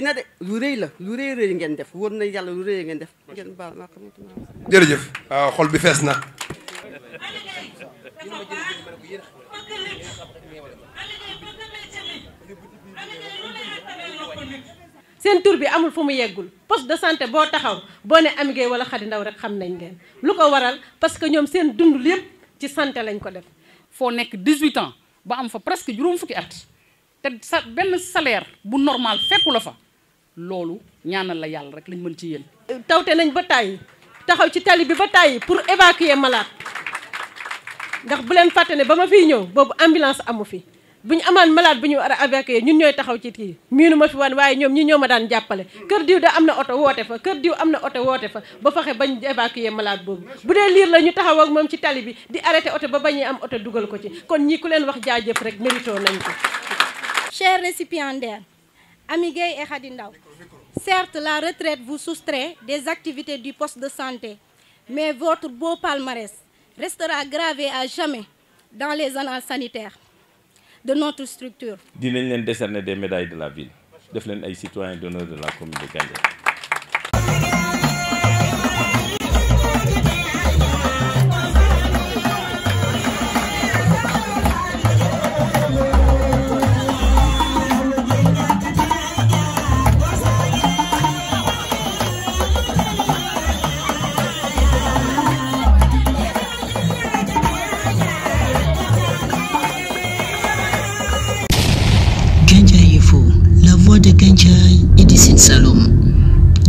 na de lu rëy la lu rëy ngeen def wóor na yàlla lu rëy ngeen def ngeen baal ma jërëjëf xol bi fees na. seen tur bi amul fu mu yeggul poste de santé boo taxaw boo ne Amy Gueye wala Khady Ndaw rek xam nañ leen lu ko waral parce que ñoom seen dund lépp ci santé lañ ko def. foo nekk 18 ans ba am fa presque juróom fukki at te sa benn salaire bu normal fekku la fa loolu ñaanal la yàlla rek lañ mën ci yéen. tawte nañ ba tàyyi taxaw ci tali bi ba tàyyi pour évacuer malade ndax bu leen fàtte ne ba ma fiy ñëw boobu ambulance amu fi. bu ñu amaan malade bu ñu war a évacuer ñun ñooy taxaw ci kii miinu ma fi wan waaye ñoom ñi ñoo ma daan jàppale kër diw da am na oto woote fa kër diw am na oto woote fa ba fexe bañ évacuer malade boobu bu dee liir la ñu taxaw ak moom ci tali bi di arrêté oto ba bañee am oto dugal ko ci kon ñi ku leen wax jaajëf rek mérito nañ ko. Chers récipiendaires, Amy Gueye et Khady Ndaw, certes la retraite vous soustrait des activités du poste de santé, mais votre beau palmarès restera gravé à jamais dans les annales sanitaires de notre structure. dinañ leen décerner des médailles de la ville def leen ay citoyens d'honneur de la commune de Gandiaye. De Gandiaye et du Sine Saloum.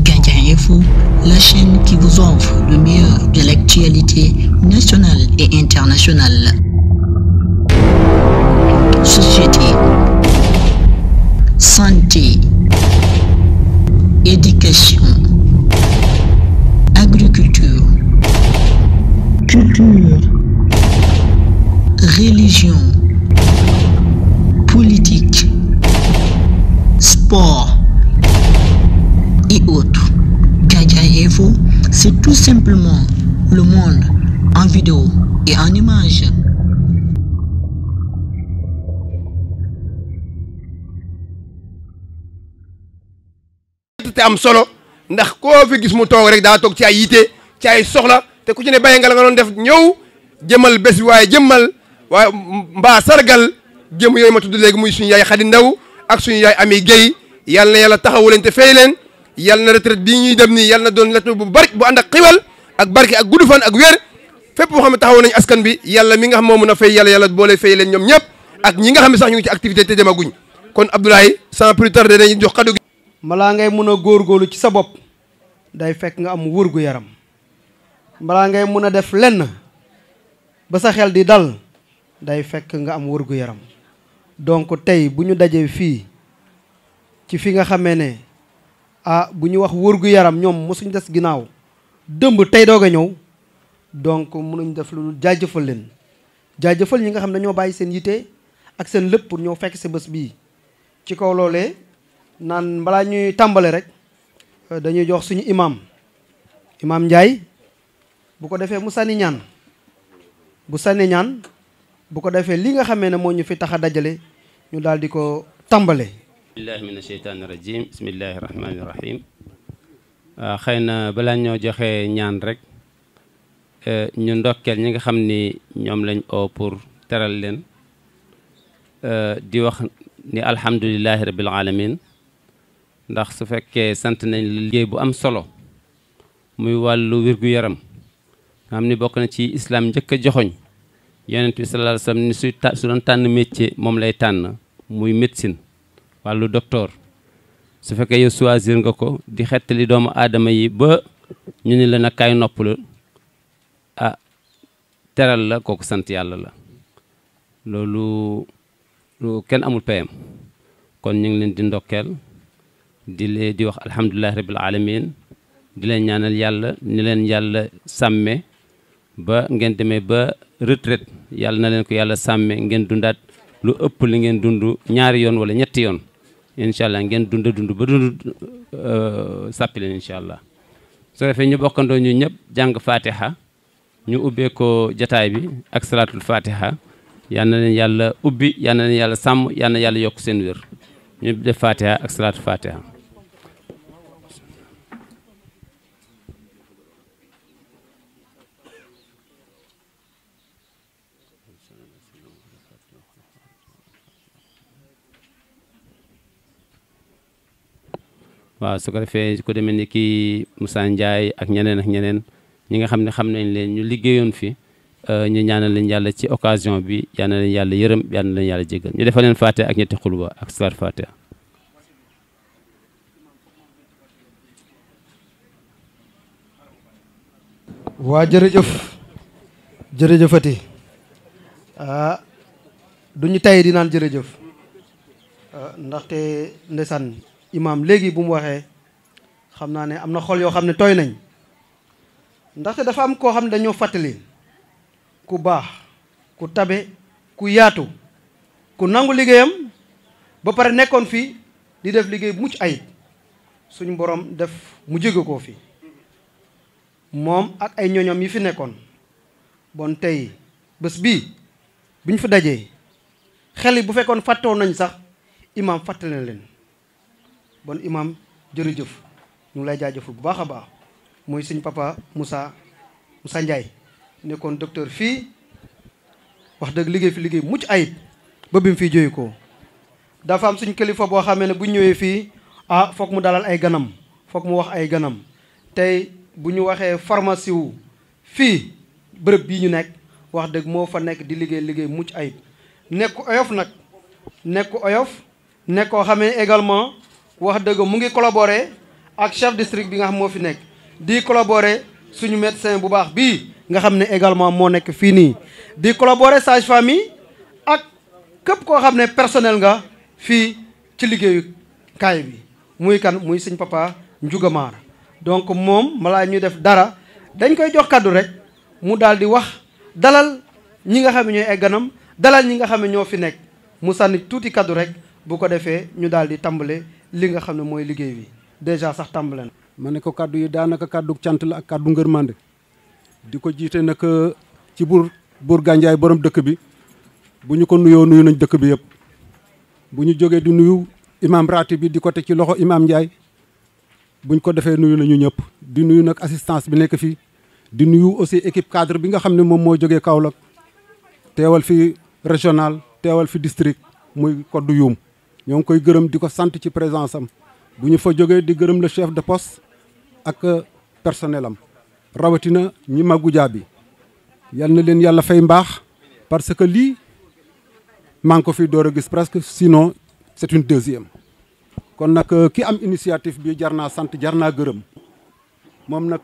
Gandiaye Info, la chaîne qui vous offre le meilleur de l'actualité nationale et internationale. Société, santé, éducation, agriculture, culture, religion, politique, sport et autres. Gandiaye Info, c'est tout simplement le monde en vidéo et en image. te am solo ndax koo fi gis mu toog rek daa toog ci ay yite ci ay soxla te ku ci ne bàyyi nga la nga doon def ñëw jëmal bés bi waaye jëmmal waaye mbaa sargal jëm yooyu ma tudd léegi muy suñu yaay Khady Ndaw ak suñu yaay Amy Gueye yal na yàlla taxawu leen te fay leen yal na retraite bii ñuy dem nii yal na doon retraite bu bari bu ànd ak xiwal ak barke ak gudd fan ak wér fépp boo xam ne taxaw nañu askan bi yàlla mi nga xam moo mën a fay yàlla boole fay leen ñoom ñëpp ak ñi nga xam ne sax ñu ngi ci activité te demaguñ kon Abdoulaye sans plus tarder dañuy jox kaddu gi. balaa ngay mën a góorgóorlu ci sa bopp day fekk nga am wërgu yaram balaa ngay mën a def lenn ba sa xel di dal day fekk nga am wërgu yaram donc tey bu ñu dajee fii ci fi nga xamee ne bu ñu wax wërgu yaram ñoom mosuñ des ginnaaw dëmb tey doog a ñëw donc mënuñ def lu jaajëfal leen jaajëfal ñi nga xam ne ñoo bàyyi seen yite ak seen lépp pour ñëw fekk si bés bii ci kaw loolee naan balaa ñuy tàmbale rek dañuy jox suñu imam Ndiaye bu ko defee mu sànni ñaan bu sànni ñaan bu ko defee li nga xamee ne moo ñu fi tax a dajale ñu daal di ko tàmbale. billahi min asheytaani rajim bismillahi rahmaani rahim xëy na balaa ñoo joxe ñaan rek ñu ndokkeel ñi nga xam ni ñoom lañ oo pour teral leen di wax ni alhamdulilahi rabbil alamin ndax su fekkee sant nañ liggéey bu am solo muy wàllu wér-gu-yaram nga xam ni bokk na ci islam njëkk a joxoñ yonent bi sallallahu alayhi wasallam ni su doon tànn métier moom lay tànn muy médecine wàllu docteur su fekkee yow choisir nga ko di xettali doomu aadama yi ba ñu ni la nag kaay noppalu teral la kooku sant yàlla la loolu lu kenn amul payam kon ñu ngi leen di ndokkeel di wax alhamdulilahi rabbil alamin di leen ñaanal yàlla ni leen yàlla sàmme ba ngeen demee ba retraite yàlla na leen ko yàlla sàmme ngeen dundaat lu ëpp li ngeen dund ñaari yoon wala ñetti yoon incha allah ngeen dund ba dund sàppi leen incha allah soo defee ñu bokkandoo ñu ñëpp jàng fatiha ñu ubbee ko jataay bi ak salaatul fatiha yal na leen yàlla ubbi yal na leen yàlla sàmm yal na yàlla yokk seen wér ñu def fatiha ak salaatul fatiha waaw su ko defee ku demee ni kii Moussa Ndiaye ak ñeneen ñi nga xam ne xam nañ leen ñu liggéeyoon fi ñu ñaanal leen yàlla ci occasion bi yal na leen yàlla yërëm yal na leen yàlla jéggal ñu defal leen Fatiha ak ñetti xulwa ak salaat Fatiha. waa jërëjëfati duñu tay di naan jërëjëf ndaxte ndeysaan imaam léegi bu mu waxee xam naa ne am na xol yoo xam ne tooy nañ ndaxte dafa am koo xam ne dañoo fàttali ku baax ku tabe ku yaatu ku nangu liggéeyam ba pare nekkoon fii di def liggéey bu mucc ayib suñu borom def mu jóge koo fi moom ak ay ñoñom yi fi nekkoon bon tey bés bii bu ñu fa dajee xel yi bu fekkoon fàttewoon nañ sax imaam fàttali na leen bon imaam jërëjëf ñu ngi lay jaajëfal bu baax a baax muy suñ papa Moussa Ndiaye nekkoon docteur fii wax dëgg liggéey fi liggéey mucc ayib ba bi mu fiy jóge ko dafa am suñ kilifa boo xamee ne bu ñëwee fii foog mu dalal ay ganam foog mu wax ay ganam tey bu ñu waxee pharmacie wu fii bërëb bii ñu nekk wax dëgg moo fa nekk di liggéey mucc ayib nekk oyof nag nekk oyof nekk koo xamee également wax dëgg mu ngi collaborer ak chef district bi nga xam moo fi nekk di collaborer suñu médecin bu baax bii nga xam ne également moo nekk fii nii di collaborer sage-femme yi ak képp koo xam ne personnel nga fii ci liggéeyu kaay bi muy kan muy suñ papa Njugamaar donc moom malaa ñuy def dara dañ koy jox kaddu rek mu daal di wax dalal ñi nga xam ne ñooy ay ganam dalal ñi nga xam ne ñoo fi nekk mu sànni tuuti kaddu rek bu ko defee ñu daal di tàmbale li nga xam ne mooy liggéey bi déjà sax tàmbale na. ma ne ko kaddu yi daanaka kaddu cant la ak kaddu ngërmande di ko jiite nag ci buur Gandiaye borom dëkk bi bu ñu ko nuyoo nuyu nañ dëkk bi yëpp bu ñu jógee di nuyu imam ratib bi di ko teg ci loxo imam Ndiaye buñ ko defee nuyu nañu ñëpp di nuyu nag assistance bi nekk fii di nuyu aussi équipe cadre bi nga xam ne moom moo jógee Kaolack teewal fi régional teewal fi district muy Koddu Yuum ñoo ngi koy gërëm di ko sant ci présence am bu ñu fa jógee di gërëm le chef de poste ak personnel am rawatina ñi màggu jaabi yal na leen yàlla fay mbaax parce que lii maa ngi ko fi door a gis presque sinon c'est une deuxième kon nag ki am initiative bi jar naa sant jar naa gërëm moom nag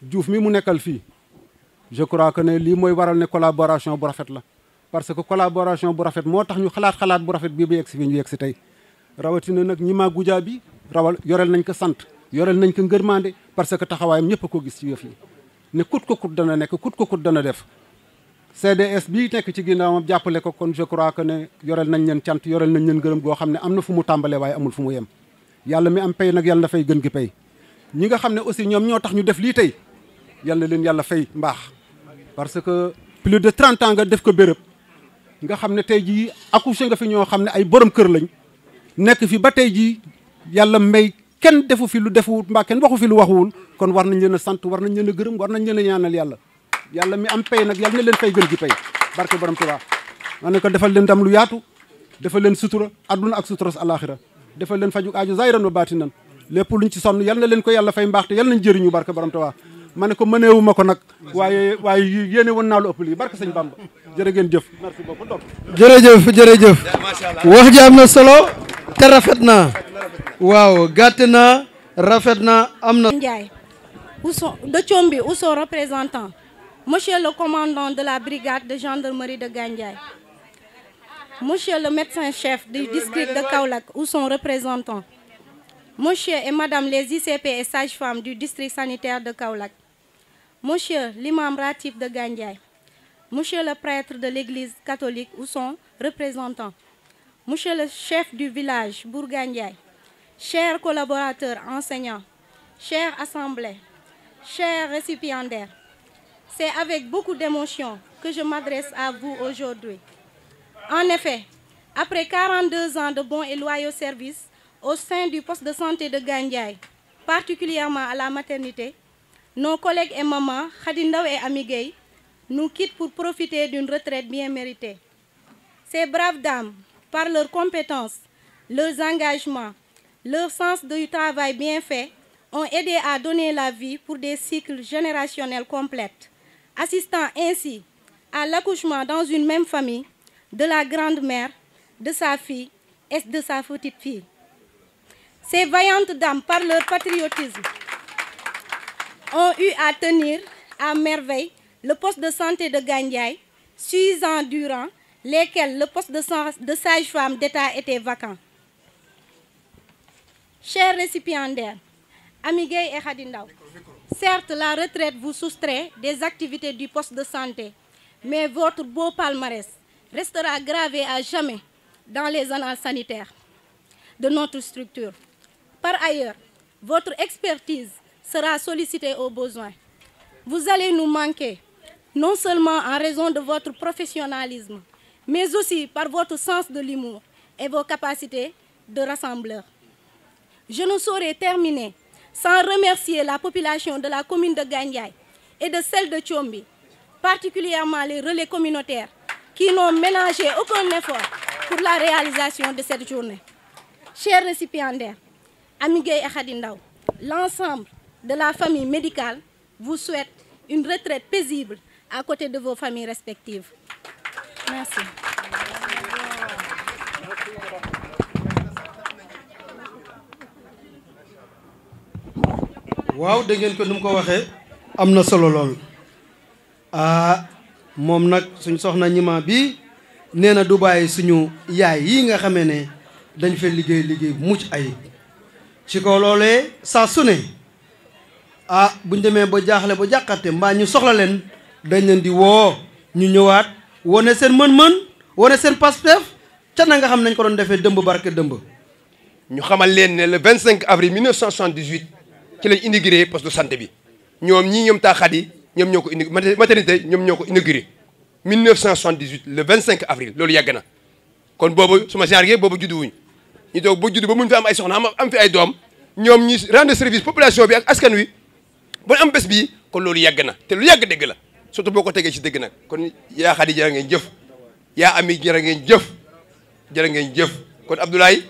Diouf mi mu nekkal fii je crois que ne lii mooy waral ne collaboration bu rafet la parce que collaboration bu rafet moo tax ñu xalaat bu rafet bii ba yegg si fii ñu yegg si tey rawatina nag ñi maa gujaa bi yoreel nañ ko sant yoreel nañ ko ngërmande parce que taxawaayam ñëpp a ko gis ci yëf yi ne kut ko kut dana nekk kut ko kut dana def CDS bii nekk ci ginnaawam jàppale ko kon je crois que ne yoreel nañ leen cant yoreel nañ leen gërëm goo xam ne am na fu mu tàmbalee waaye amul fu mu yem yàlla mi am pay nag yàlla na fay gën gi pay ñi nga xam ne aussi ñoom ñoo tax ñu def lii tey yàlla leen yàlla fay mbaax parce que plus de 30 ans nga def ko béréb nga xam ne tey jii accouché nga fi ñoo xam ne ay borom kër lañ nekk fi ba tey jii yàlla may kenn defu fi lu defuwul mbaa kenn waxu fi lu waxuwul kon war nañ leen a sant war nañ leen a gërëm war nañ leen a ñaanal yàlla mi am pay nag yàlla na leen fay gën gi pay barke borom Tuubaa ma ne ko defal leen ndam lu yaatu defal leen sutura adduna ak sutura alaxira defal leen faju aajo zaahiran wa baatinan lépp luñ ci sonn yal na leen ko yàlla fay mbaax te yal nañ jëriñu barke borom Tuubaa ma ne ko mëneewu ma ko nag waaye yéene woon naa lu ëpp lii barke sëñ Bamba jërë ngeen jëf merci beaucoup donc jërëjëf wax ji am na solo te rafet na waaw gàtt na rafet na am na Ndiaye de Thiomby ou son représentant monsieur le commandant de la brigade de gendarmerie de Gandiaye monsieur le médecin-chef du district de Kaolack ou son représentant monsieur et madame les ICP et sages-femmes du district sanitaire de Kaolack monsieur l'imam ratib de Gandiaye monsieur le prêtre de l'église catholique ou son représentant monsieur le chef du village Bour Gandiaye chers collaborateurs enseignants chers assemblées chers récipiendaires, c'est avec beaucoup d'émotion que je m'adresse à vous aujourd'hui. En effet, après 42 ans de bons et loyaux services au sein du poste de santé de Gandiaye, particulièrement à la maternité, nos collègues et mamans, Khady Ndaw et Amy Gueye, nous quittent pour profiter d'une retraite bien méritée. Ces braves dames, par leurs compétences, leurs engagements, leur sens du travail bien fait ont aidé à donner la vie pour des cycles générationnels complets, assistant ainsi à l'accouchement dans une même famille de la grand-mère, de sa fille et de sa petite fille. Ces vaillantes dames, par leur patriotisme, ont eu à tenir à merveille le poste de santé de Gandiaye, 6 ans durant lesquels le poste de sage-femme d'État était vacant. Chers récipiendaires, Ami Gueye et Khady Ndaw, certes la retraite vous soustrait des activités du poste de santé, mais votre beau palmarès restera gravé à jamais dans les annales sanitaires de notre structure. Par ailleurs, votre expertise sera sollicitée au besoin. Vous allez nous manquer, non seulement en raison de votre professionnalisme, mais aussi par votre sens de l'humour et vos capacités de rassembleur. Je ne saurais terminer sans remercier la population de la commune de Gandiaye et de celle de Thiomby, particulièrement les relais communautaires qui n'ont ménagé aucun effort pour la réalisation de cette journée. Chers récipiendaires, Ami Gueye et Khady Ndaw, l'ensemble de la famille médicale vous souhaite une retraite paisible à côté de vos familles respectives. Merci. waaw dégg ngeen ko nu mu ko waxee am na solo lool moom nag suñ soxna ñima bi nee na du bàyyi suñu yaay yi nga xamee ne dañ fee liggéey bu mucc ayib ci kaw loolee saa su ne buñ demee ba jaaxle ba jàqate mbaa ñu soxla leen dañ leen di woo ñu ñëwaat wane seen mën-mën wane seen Pastef ca na nga xam nañ ko doon defee dëmb barke dëmb. ñu xamal leen ne le 25 avril 1978 ci lañ inauguré poste de santé bi ñoom ñii ñoom taa Khady ñoom ñoo ko indi maternité ñoom ñoo ko inauguré 1978 le 25 avril loolu yàgg na kon boobu suma genre gi boobu juddu wuñ ñu toog ba judd ba muñ fi am ay soxna am fi ay doom ñoom ñi rendre service population bi ak askan wi ba am bés bii kon loolu yàgg na te lu yàgg dëgg la surtout boo ko tegee ci dëgg nag kon yaa Khady jërë ngeen jëf yaa Ami jërë ngeen jëf kon Abdoulaye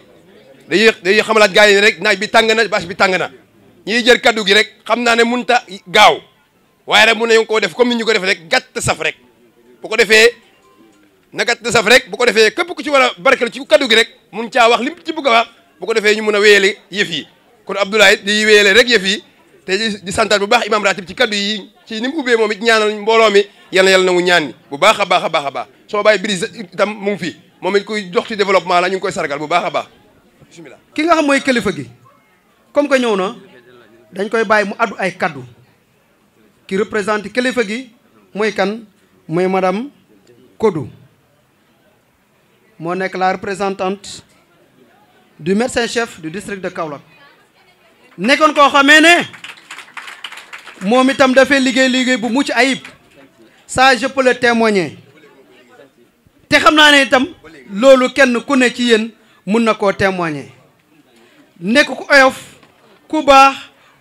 dañuy xamalaat gars yi rek naaj bi tàng na bâche bi tàng na ñiy jël kaddu gi rek xam naa ne mënut a gaaw waaye rek mun nañu koo def comme ni ñu ko defee rek gàtt saf rek bu ko defee na gàtt saf rek bu ko defee képp ku ci war a barkeel ci kaddu gi rek mun caa wax lim ci bëgg a wax bu ko defee ñu mun a wéyale yëf yi kon Abdoulaye di wéyale rek yëf yi te di santaat bu baax imam ratib ci kaddu yi ci ni mu ubbee moom it ñaanal mbooloo mi yal na yàlla nangu ñaan ni bu baax a baax a baax a baax soo bàyyi brise itam mu ngi fi moom it kuy dox ci développement la ñu ngi koy sargal bu baax a baax bismillah ki nga xam mooy kilifa gi comme que ñëw na dañ koy bàyyi mu addu ay kaddu ki représente kilifa gi mooy kan mooy madame Kodou moo nekk la représentante du médecin chef du district de Kaolack nekkoon koo xamee ne moom itam dafay liggéey bu mucc ayib ça je peux le témoigner te xam naa ne itam loolu kenn ku ne ci yéen mun na koo témoigner nekk ku oyof ku baax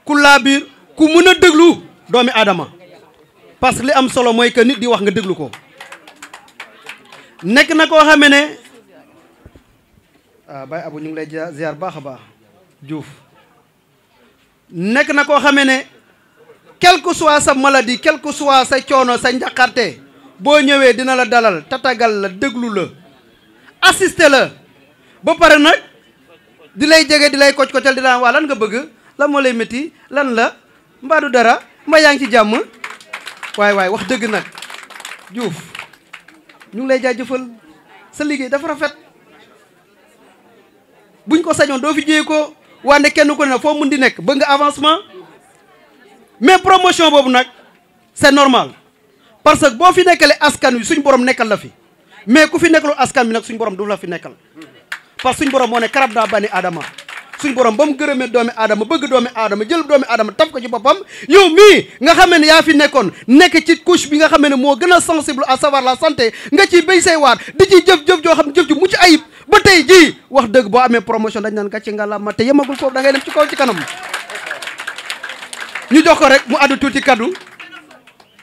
ku laabiir ku mën a déglu doomi aadama parce que li am solo mooy que nit di wax nga déglu ko nekk na koo xamee ne Baye Abou ñu ngi lay ziar baax a baax Diouf nekk na koo xamee ne quel que soit sa maladie quel que soit sa coono sa njaqarte boo ñëwee dina la dalal tatagal la déglu la assister la ba pare nag di lay jege di lay koc-kocal di la waa lan nga bëgg lan moo lay métti lan la mbaadu dara mbaa yaa ngi ci jàmm waay wax dëgg nag Diouf ñu ngi lay jaajëfal sa liggéey dafa rafet buñ ko sañoon doo fi jiyee ko wante kenn ku ne foo mun di nekk bëgg nga avancement mais promotion boobu nag c'est normal parce que boo fi nekkalee askan wi suñ borom nekkal la fi mais ku fi nekkalu askan wi nag suñ borom du la fi nekkal parce que suñ borom moo ne karab daa bani aadama suñ borom ba mu gërëmee doomi aadama bëgg doomi aadama jël doomi aadama taf ko ci boppam yow mii nga xamee ne yaa fi nekkoon nekk ci couche bi nga xamee ne moo gën a sensible à savoir la santé nga ciy béy say waar di ciy jëf-jëf joo xam ne jëf ju mucc ayib ba tey jii wax dëgg boo amee promotion dañ naan gàcce nga la ma te yemagul foofu da ngay dem ci kaw ci kanam ñu jox ko rek mu addu tuuti kaddu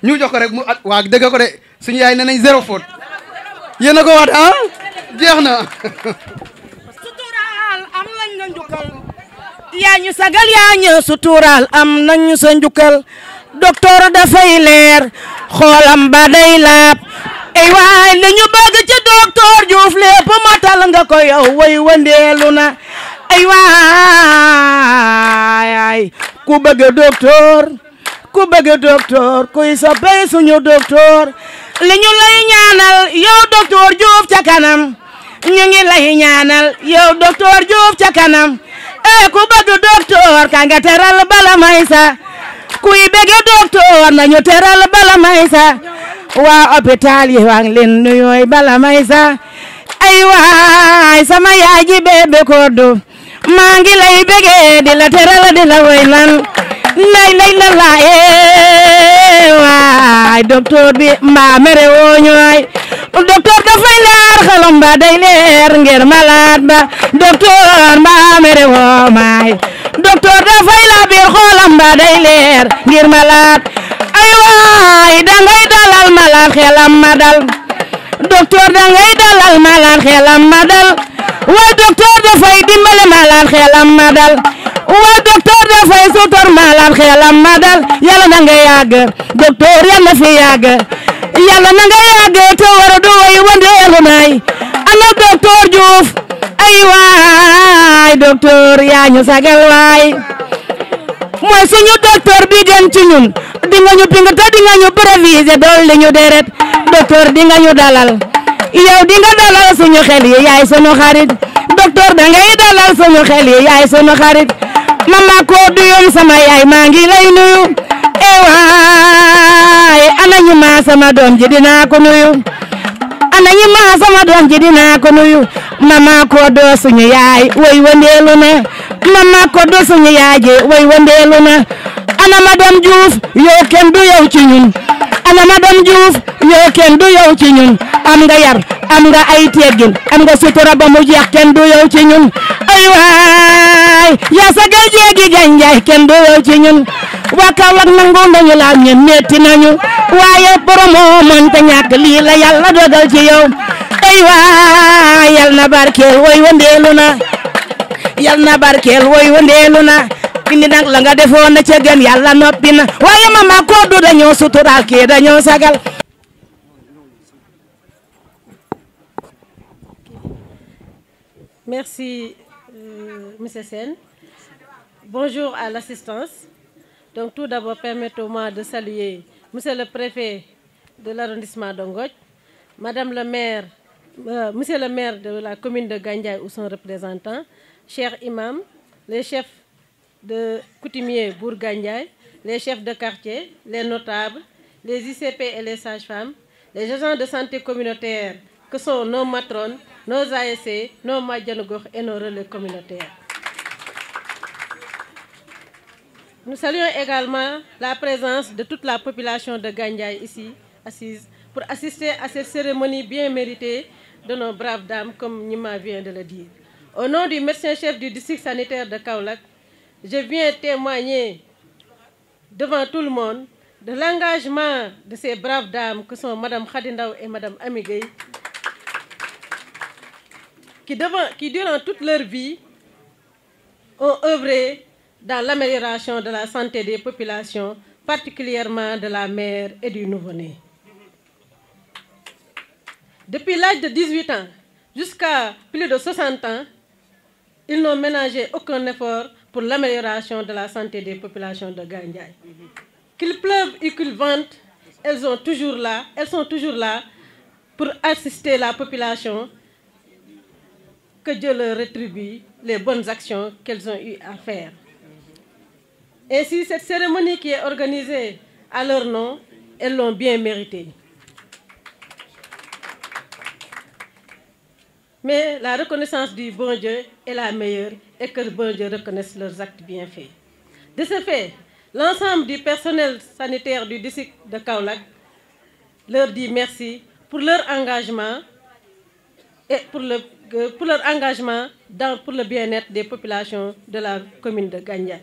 ñu jox ko rek mu waa dëgg ko de suñu yaay ne nañ zéro faute yéen a ko wax jeex na suturaal am lañ la njukkal yaa ñu sagal yaa ñu sutural am nañu sa njukkal docteur dafay leer xoolam ba day laab ay waay li ñu bëgg ci docteur Diouf lépp matal nga ko yow way wëndeelu na ay waay ku bëgg docteur kuy soppay suñu docteur li ñu lay ñaanal yow docteur Diouf ca kanam ñu ngi lay ñaanal yow docteur Diouf ca kanam ku bëgg docteur ka nga teral bala may sa kuy bëgg docteur nañu teral bala may sa waa hôpital yi waa ngi leen nuyooy bala may sa ay waay sama yaay ji bébé Koddu maa ngi lay bëggee di la teral di la woy nan lay la waay docteur bi mbaa mere woo ñooy docteur dafay leer xelam ba day leer ngir malade ba docteur mbaa mere woo maay docteur dafay la biir xolam ba day leer ngir malade ay waay dangay dalal malade xelam ma dal docteur dangay dalal malade xelam ma dal waay docteur dafay dimbale malade xelam ma dal waay docteur dafay sutur malade xelam ma dal yàlla na nga yàgg docteur yàlla na fi yàgg yàlla na nga yàgg te war a du way wandeelu nay ana docteur Diouf ay waay docteur yaa ñu sagal waay mooy suñu docteur bi gën ci ñun di nga ñu ping te di nga ñu préviser dolli ñu deret docteur di nga ñu dalal yow di nga dalal suñu xel yi yaay suñu xarit docteur da ngay dalal suñu xel yi yaay suñu xarit mama Koddu yoom sama yaay maa ngi lay nuyu waay ana ñu ma sama doom ji dinaa ko nuyu ana ñu ma sama doom ji dinaa ko nuyu mama Koddu suñu yaay way wandeelu na mama Koddu suñu yaay ji way wandeelu na ana madame Diouf yow kenn du yow ci ñun ana madame Diouf yow kenn du yow ci ñun am nga yar am nga ay teggin am nga sutura ba mu jeex kenn du yow ci ñun ay waay yaa sagal jeegi Gandiaye kenn du yow ci ñun waa Kaolack nangu nañu laal ñen metti nañu waaye promo mënta ñàkk lii la yàlla dogal ci yow ay waay yal na barkeel woy wandeelu na yal na barkeel woy wandeelu na indi nag la nga defoon na ca gën yàlla noppi na waaye mama Koddu dañoo sutural kii dañoo sagal. Merci, Monsieur Sène. Bonjour à l'assistance. Donc tout d'abord, permettez-moi de saluer Monsieur le préfet de l'arrondissement de Ngothie, Madame le maire, Monsieur le maire de la commune de Gandiaye ou son représentant, chers imams, les chefs de coutumiers pour Gandiaye, les chefs de quartier, les notables, les ICP et les sages-femmes, les agents de santé communautaire que sont nos matrones, nos ASC, nos Madjanogor et nos relais communautaires. Nous saluons également la présence de toute la population de Gandiaye ici, assise, pour assister à cette cérémonie bien méritée de nos braves dames, comme Nima vient de le dire. Au nom du médecin-chef du district sanitaire de Kaolack, je viens témoigner devant tout le monde de l'engagement de ces braves dames que sont Madame Khadindaw et Madame Amy Gueye, qui durant toute leur vie ont œuvré dans l'amélioration de la santé des populations, particulièrement de la mère et du nouveau-né. Depuis l'âge de 18 ans jusqu'à plus de 60 ans, ils n'ont ménagé aucun effort pour l'amélioration de la santé des populations de Gandiaye. Qu'il pleuve et qu'il vente, elles sont toujours là pour assister la population, que Dieu leur rétribue les bonnes actions qu'elles ont eu à faire. Ainsi, cette cérémonie qui est organisée à leur nom, elles l'ont bien méritée. Mais la reconnaissance du bon Dieu est la meilleure et que le bon Dieu reconnaisse leurs actes bien faits. De ce fait, l'ensemble du personnel sanitaire du district de Kaolack leur dit merci pour leur engagement et pour leur engagement pour le bien-être des populations de la commune de Gandiaye.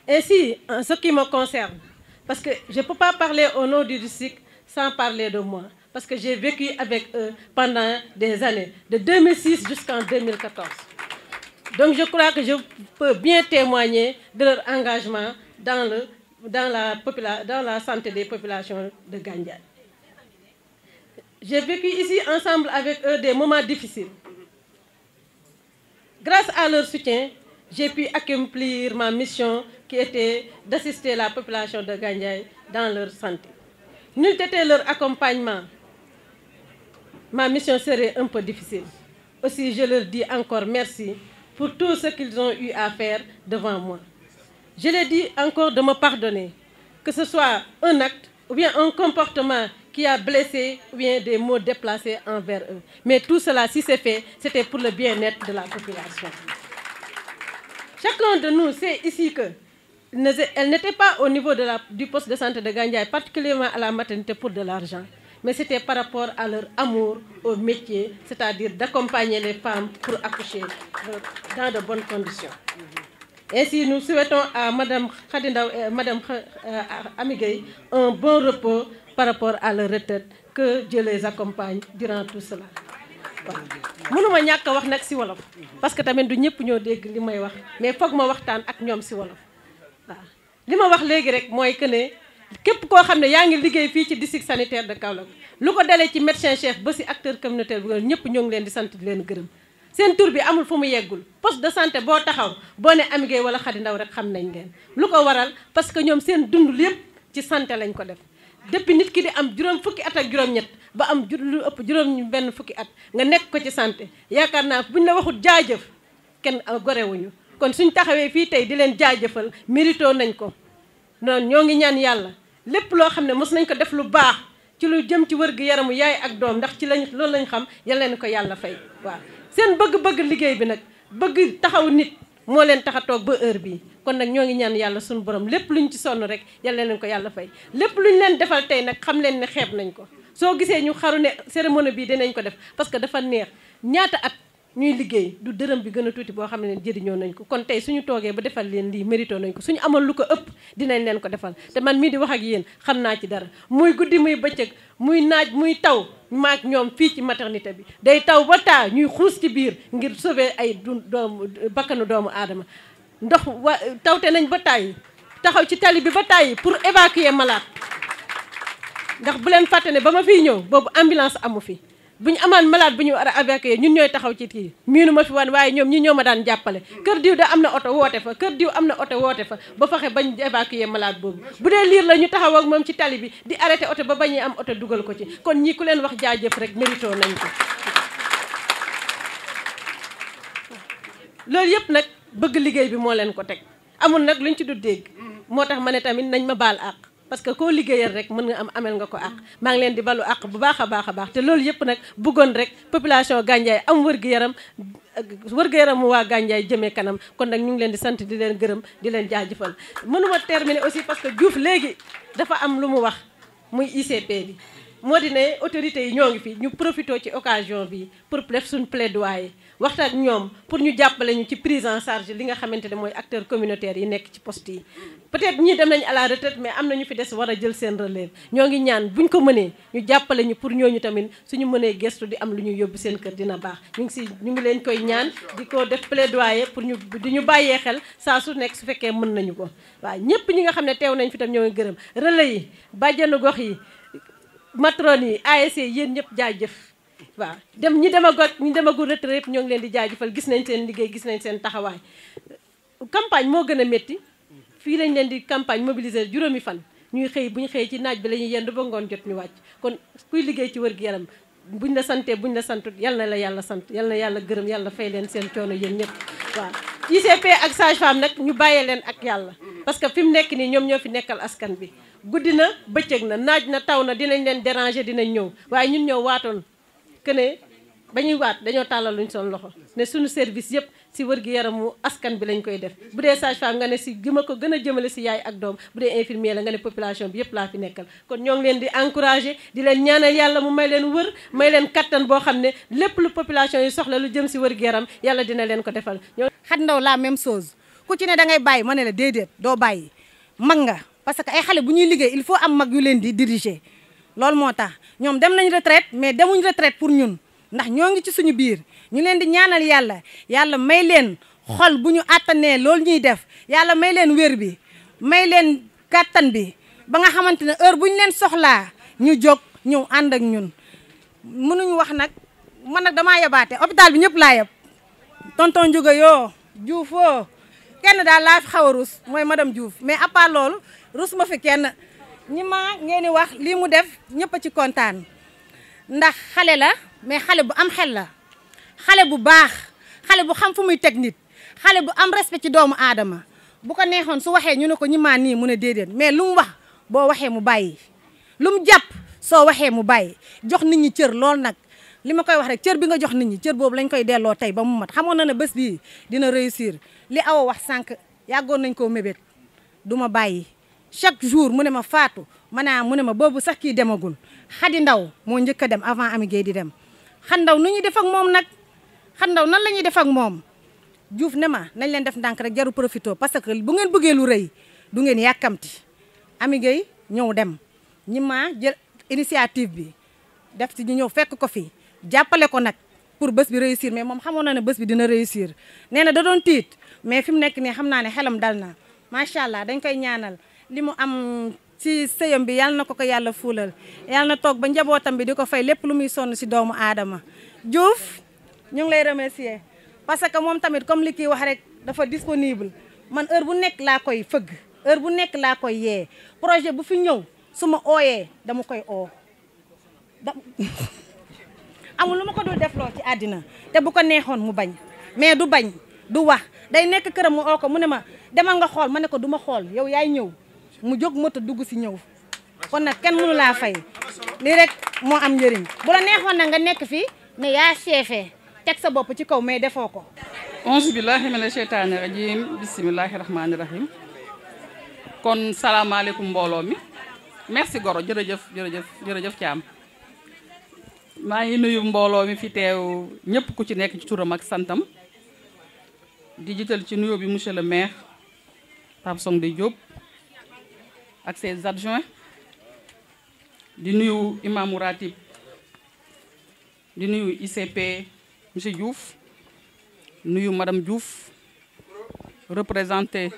Ainsi, en ce qui me concerne, parce que je ne peux pas parler au nom du district sans parler de moi, parce que j'ai vécu avec eux pendant des années, de 2006 jusqu'en 2014. Donc je crois que je peux bien témoigner de leur engagement dans la santé des populations de Gandiaye. J'ai vécu ici ensemble avec eux des moments difficiles. Grâce à leur soutien, j'ai pu accomplir ma mission qui était d'assister la population de Gandiaye dans leur santé. N'eût été leur accompagnement, ma mission serait un peu difficile. Aussi, je leur dis encore merci pour tout ce qu'ils ont eu à faire devant moi. Je leur dis encore de me pardonner, que ce soit un acte ou bien un comportement qui a blessé ou bien des mots déplacés envers eux. Mais tout cela, si c'est fait, c'était pour le bien-être de la population. Chacun de nous sait ici qu'elle n'était pas au niveau du poste de santé de Gandiaye, particulièrement à la maternité pour de l'argent. Mais c'était par rapport à leur amour au métier, c'est-à-dire d'accompagner les femmes pour accoucher dans de bonnes conditions. Ainsi, nous souhaitons à Mme Khadindaw et Mme Amiguey un bon repos par rapport à leur retraite, que Dieu les accompagne durant tout cela. mënuma ñàkk wax nag si wolof parce que tamit du ñëpp ñoo dégg li may wax mais foog ma waxtaan ak ñoom si wolof waaw li ma wax léegi rek mooy que ne képp koo xam ne yaa ngi liggéey fii ci district sanitaire de Kaolack lu ko dalee ci médecin chef ba si acteur communautaire bi ñëpp ñoo ngi leen di sant di leen gërëm seen tur bi amul fu mu yeggul poste de santé boo taxaw boo ne Amiguey wala Khady Ndaw rek xam nañ leen lu ko waral parce que ñoom seen dund lépp ci santé lañ ko def depuis nit ki di am juróom fukki at ak juróom-ñett ba am lu ëpp juróom benn fukki at nga nekk ko ci santé yaakaar naa buñ la waxut jaajëf kenn gorewuñu kon suñ taxawee fii tey di leen jaajëfal mérito nañ ko noonu ñoo ngi ñaan yàlla lépp loo xam ne mos nañ ko def lu baax ci lu jëm ci wër-gu-yaramu yaay ak doom ndax ci lañ loolu lañ xam yal leen ko yàlla fay waaw seen bëgg-bëgg liggéey bi nag bëgg taxaw nit moo leen tax a toog ba heure bii kon nag ñoo ngi ñaan yàlla suñu borom lépp luñ ci sonn rek yàlla leen ko yàlla fay lépp luñ leen defal tey nag xam leen ne xeeb nañ ko soo gisee ñu xaru ne cérémonie bii dinañ ko def parce que dafa neex ñaata at ñuy liggéey du dërëm bi gën a tuuti boo xam ne jëriñoo nañ ko kon tey suñu toogee ba defal leen lii mérito nañ ko suñu amoon lu ko ëpp dinañ leen ko defal te man mii di wax ak yéen xam naa ci dara muy guddi muy bëccëg muy naaj muy taw maak ñoom fii ci maternité bi day taw ba taa ñuy xuus ci biir ngir sauver ay bakkanu doomu aadama ndox tawte nañ ba tàyyi taxaw ci tali bi ba tàyyi pour évacuer malade ndax bu leen fàtte ne ba ma fiy ñëw boobu ambulance amu fi bu ñu amaan malade bu ñu war a évacuer ñun ñooy taxaw ci kii miinu ma fi wan waaye ñoom ñi ñoo ma daan jàppale kër diw da am na oto woote fa kër diw am na oto woote fa ba fexe bañ évacuer malade boobu bu dee liir la ñu taxaw ak moom ci tali bi di arrêté oto ba bañuy am oto dugal ko ci kon ñii ku leen wax jaajëf rek mérito nañ ko loolu yëpp nag bëgg liggéey bi moo leen ko teg amul nag luñ ci du dégg moo tax ma ne tamit nañ ma baal àq parce que koo liggéeyal rek mën nga amel nga ko àq maa ngi leen di balu àq bu baax a baax te loolu yëpp nag bëggoon rek population Gandiaye am wër-gu-yaram waa Gandiaye jëmee kanam kon nag ñu ngi leen di sant di leen gërëm di leen jaajëfal mënuma terminer aussi parce que Diouf léegi dafa am lu mu wax muy ICP bi moo di ne autorités yi ñoo ngi fi ñu profité ci occasion bi pour def suñu plaidoyer waxtaan ak ñoom pour ñu jàppale ñu ci prise en charge li nga xamante ne mooy acteurs communautaires yi nekk ci poste yi peut-être ñii dem nañ à la retraite mais am na ñu fi des war a jël seen relève ñoo ngi ñaan buñ ko mënee ñu jàppale ñu pour ñooñu tamit suñu mënee gestu di am lu ñuy yóbbu seen kër dina baax ñu ngi leen koy ñaan di ko def plaidoyer pour ñu di ñu bàyyee xel saa su nekk su fekkee mën nañu ko waaw ñëpp ñi nga xam ne teew nañ fi tam ñoo ngi gërëm relais yi bàjjenu gox yi matron yi ASC yéen ñëpp jaajëf waaw ñi demagul retraite yëpp ñoo ngi leen di jaajëfal gis nañ seen liggéey gis nañ seen taxawaay campagne moo gën a métti fii lañ leen di campagne mobiliser juróomi fan ñuy xëy bu ñu xëyee ci naaj bi la ñuy yendu ba ngoon jot ñu wàcc kon kuy liggéey ci wër-gu-yaram buñ la santee buñ la santut yal na la yàlla sant yal na yàlla gërëm yàlla fay leen seen coono yéen ñëpp waaw ICP ak sage-femme nag ñu bàyyee leen ak yàlla parce que fi mu nekk nii ñoom ñoo fi nekkal askan bi guddi na bëccëg na naaj na taw na dinañ leen déranger dinañ ñëw waaye ñun ñoo waatoon que ne ba ñuy waat dañoo tàllal luñ son loxo ne suñu service yëpp si wër-gu-yaramu askan bi lañ koy def bu dee sage-femme nga ne si gëma ko gën a jëmale si yaay ak doom bu dee infirmier la nga ne population bi yëpp laa fi nekkal kon ñoo ngi leen di encourager di leen ñaanal yàlla mu may leen wër may leen kattan boo xam ne lépp lu population yi soxla lu jëm si wër-gu-yaram yàlla dina leen ko defal. Khady Ndaw la même chose ku ci ne da ngay bàyyi ma ne la déedéet doo bàyyi mag nga parce que ay xale bu ñuy liggéey il faut am mag yu leen di diriger loolu moo tax ñoom dem nañ retraite mais demuñ retraite pour ñun ndax ñoo ngi ci suñu biir ñu leen di ñaanal yàlla may leen xol bu ñu àttanee loolu ñuy def yàlla may leen wér bi may leen kàttan bi ba nga xamante ne heure bu ñu leen soxlaa ñu jóg ñëw ànd ak ñun mënuñu wax nag man nag damaa yabaate hôpital bi ñëpp laa yeb tonton Ndiouga yoo Diouf oo kenn daal laa fi xaw a rus mooy madame Diouf mais à part loolu rus ma fi kenn ñi ma ngeen di wax lii mu def ñëpp a ci kontaan ndax xale la mais xale bu am xel la xale bu baax xale bu xam fu muy teg nit xale bu am respect ci doomu aadama bu ko neexoon su waxee ñu ne ko ñi maa nii mu ne déedéet mais lu mu wax boo waxee mu bàyyi lu mu jàpp soo waxee mu bàyyi jox nit ñi cër lool nag li ma koy wax rek cër bi nga jox nit ñi cër boobu lañ koy delloo tey ba mu mat xamoon na ne bés bii dina réussir li Awa wax sànq yàggoon nañ koo mébét du ma bàyyi chaque jour mu ne ma Fatou mu ne ma boobu sax kii demagul Xadi Ndaw moo njëkk a dem avant Ami Gueye di dem Xadi Ndaw nu ñuy def ak moom nag Xadi Ndaw nan la ñuy def ak moom Diouf ne ma nañ leen def ndànk rek jaru profito parce que bu ngeen bëggee lu rëy du ngeen yàkkamti Ami Gueye ñëw dem ñi ma jël initiative bi def ci ñu ñëw fekk ko fi jàppale ko nag pour bés bi réussir mais moom xamoon na ne bés bi dina réussir nee na da doon tiit mais fi mu nekk nii xam naa ne xelam dal na macha allah dañ koy ñaanal li mu am ci sëyam bi yàlla na ko yàlla fuulal yàlla na toog ba njabootam bi di ko fay lépp lu muy sonn si doomu aadama Diouf ñu ngi lay remercier parce que moom tamit comme li kii wax rek dafa disponible man heure bu nekk laa koy fëgg heure bu nekk laa koy yee projet bu fi ñëw su ma ooyee dama koy oo amul lu ma ko dul defloo ci àddina te bu ko neexoon mu bañ mais du bañ du wax day nekk këram mu oo ko mu ne ma demal nga xool ma ne ko du ma xool yow yaay ñëw mu jóg moto dugg si ñëw kon nag kenn mënu laa fay lii rek moo am njëriñ bu la neexoon na nga nekk fii ne yaa chefé teg sa bopp ci kaw mais defoo ko. auzu billahi mina sheytaani rajim bisimilahi rahmaani rahim kon salaamaaleykum mbooloo mi merci Goro jërëjëf Thiam maa ngi nuyu mbooloo mi fi teew ñëpp ku ci nekk ci turam ak santam di jiital ci nuyoo bi monsieur le maire Pape Songde Diop ak ses adjoints di nuyu imaamu ratib di nuyu ICP monsieur Diouf nuyu madame Diouf représenté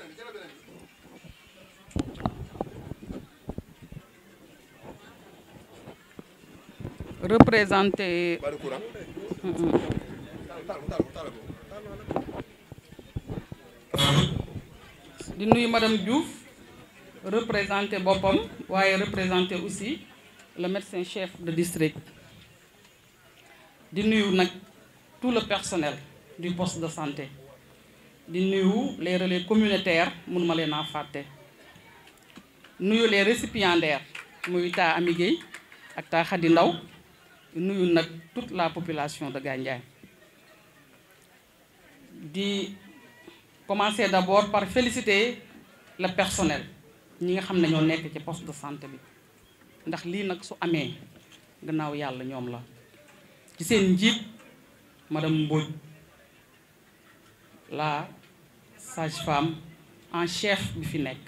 di nuyu madame Diouf représenté boppam waaye représenté aussi le médecin chef de district di nuyu nag tout le personnel du poste de santé di nuyu les relais communautaires mënuma leen a fàtte nuyu les récipiendaires muy taa Ami Gueye ak taa Xadi Ndaw nuyu nag toute la population de Gandiaye di commencer d'abord par féliciter le personnel ñi nga xam ne ñoo nekk ci poste de santé bi ndax lii nag su amee gannaaw yàlla ñoom la ci seen njiit madame Mbodj la sage-femme en chef bi fi nekk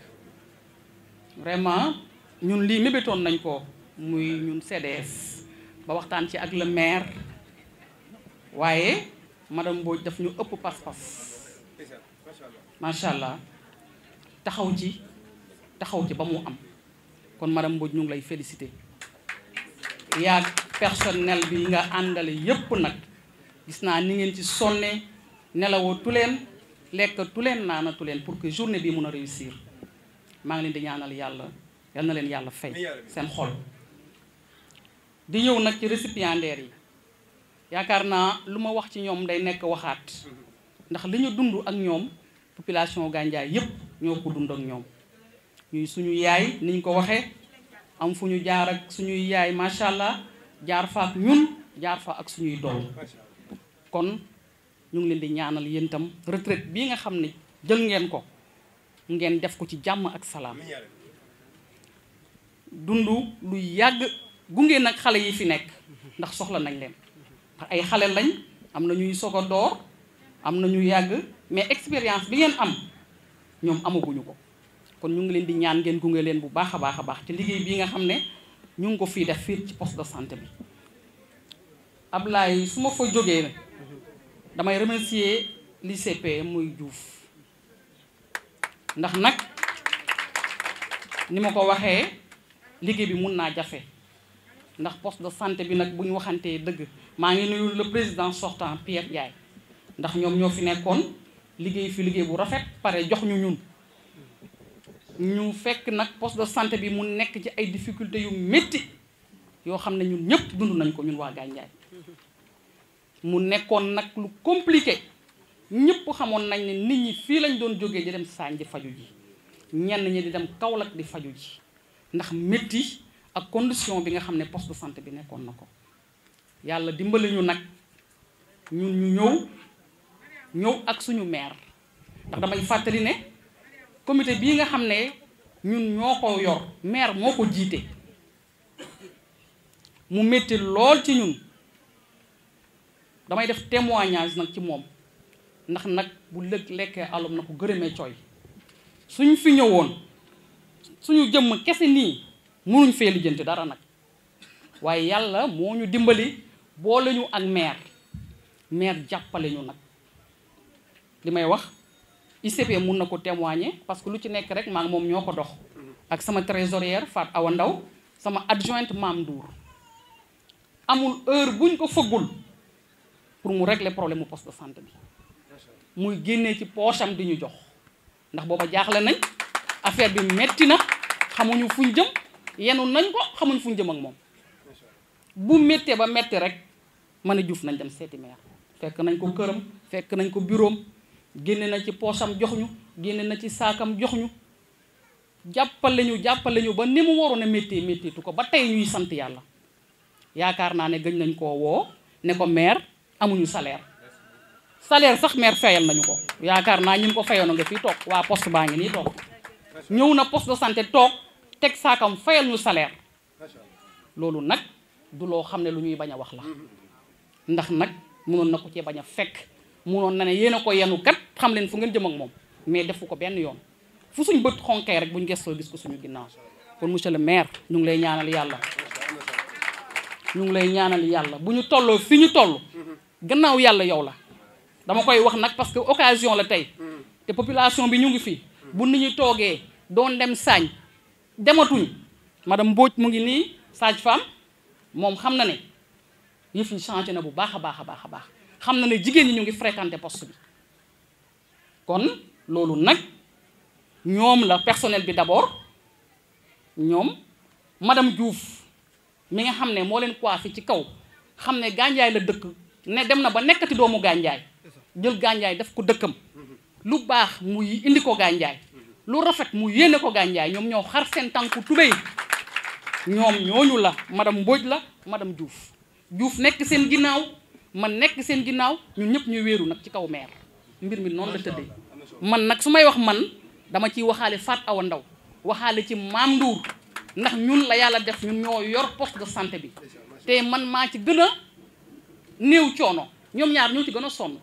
vraiment ñun lii mébétoon nañ ko muy ñun CDS ba waxtaan ci ak le maire waaye madame Mbodj daf ñu ëpp pas-pas macha allah taxaw ci ba mu am kon madame Mbodj ñu ngi lay féliciter yaa personnel bi nga àndale yépp nag gis naa ni ngeen ci sonne nelawoo tu leen lekk tu leen naana tu leen pour que journée bi mun a réussir maa ngi leen di ñaanal yàlla yal na leen yàlla fay seen xol di ñëw nag ci récipiendaires yi yaakaar naa lu ma wax ci ñoom day nekk waxaat ndax li ñu dund ak ñoom population Gandiaye yépp ñoo ko dund ak ñoom ñuy suñu yaay niñ ko waxee am fu ñu jaar ak suñuy yaay macha allah jaar fa ak ñun jaar fa ak suñuy doom kon ñu ngi leen di ñaanal yéen itam retraite bii nga xam ne jël ngeen ko ngeen def ko ci jàmm ak salaam dund lu yàgg gunge nag xale yi fi nekk ndax soxla nañ leen ndax ay xale lañ am na ñuy soog a door am na ñu yàgg mais expérience bi ngeen am ñoom amaguñu ko kon ñu ngi leen di ñaan ngeen gunge leen bu baax a baax a baax ci liggéey bii nga xam ne ñu ngi ko fii def fii ci poste de santé bi Ablaye su ma fa jógee damay remercier l'ICP muy Diouf ndax nag ni ma ko waxee liggéey bi mun naa jafe ndax poste de santé bi nag bu ñu waxantee dëgg maa ngi nuyu le président sortant Pierre Ndiaye ndax ñoom ñoo fi nekkoon liggéey fi liggéey bu rafet pare jox ñu ñun ñu fekk nag poste de santé bi mu nekk ci ay difficultés yu métti yoo xam ne ñun ñëpp dund nañ ko ñun waa Gandiaye mu nekkoon nag lu compliqué ñëpp xamoon nañ ne nit ñi fii lañ doon jógee di dem Saañ di faju ji ñenn ñi di dem Kaolack di faju ji ndax métti ak condition bi nga xam ne poste de santé bi nekkoon na ko yàlla dimbali ñu nag ñun ñu ñëw ak suñu maire ndax damay fàttali ne comité bii nga xam ne ñun ñoo ko yor maire moo ko jiite mu métti lool ci ñun damay def témoignage nag ci moom ndax nag bu lëg lekkee alum na ko gërëmee cooy suñ fi ñëwoon suñu jëmm kese nii mënuñ fee lijjanti dara nag waaye yàlla moo ñu dimbali boole ñu ak maire jàppale ñu nag li may wax ICP mun na ko témoigner parce que lu ci nekk rek maa ngi moom ñoo ko dox ak sama trésorière Fat Awa Ndaw sama adjointe Mame Ndour amul heure buñ ko fëggul pour mu régler problème mu poste de santé bi muy génnee ci poche am di ñu jox ndax booba jaaxle nañ affaire bi metti na xamuñu fuñ jëm yenu nañ ko xamuñ fuñ jëm ak moom bu méttee ba metti rek ma ne Diouf nañ dem seeti maire fekk nañ ko këram fekk nañ ko bureau am génne na ci poche am jox ñu génne na ci saakam jox ñu jàppale ñu ba ni mu waroon a méttiitu ko ba tey ñuy sant yàlla yaakaar naa ne gëj nañ koo woo ne ko maire amuñu salaire sax maire fayal nañu ko yaakaar naa ñun ko fayoon nga fii toog waa poste baa ngi nii toog ñëw na poste de santé toog teg saakam fayal ñu salaire loolu nag du loo xam ne lu ñuy bañ a wax la ndax nag mënoon na ko cee bañ a fekk mënoon na ne yéen a ko yenu kat xam leen fu ngeen jëm ak moom mais defu ko benn yoon fu suñ bët xonkee rek buñ gëstoo gis ko suñu ginnaaw kon monsieur le maire ñu ngi lay ñaanal yàlla bu ñu tolloo fi ñu toll gannaaw yàlla yow la dama koy wax nag parce que occasion la tey te population bi ñu ngi fi bu nit ñi toogee doon dem Saañ dematuñ madame Mbodj mu ngi nii sage-femme moom xam na ne yëf yi changé na bu baax a baax xam na ne jigéen ñi ñu ngi fréquenté poste bi kon loolu nag ñoom la personnel bi d'abord ñoom madame Diouf mi nga xam ne moo leen coiffé ci kaw xam ne Gandiaye la dëkk ne dem na ba nekkati doomu Gandiaye jël Gandiaye def ko dëkkam lu baax mu indi ko Gandiaye lu rafet mu yéene ko Gandiaye ñoom ñoo xar seen tànku tubéy ñoom ñooñu la madame Mbodj la madame Diouf nekk seen ginnaaw man nekk seen ginnaaw ñun ñëpp ñu wéeru nag ci kaw maire mbir mi noonu la tëddee man nag su may wax man dama ciy waxaale Fat Awa Ndaw waxaale ci Mame Ndour ndax ñun la yàlla def ñun ñoo yor poste de santé bi te man maa ci gën a néew coono ñoom ñaar ñoo ci gën a sonn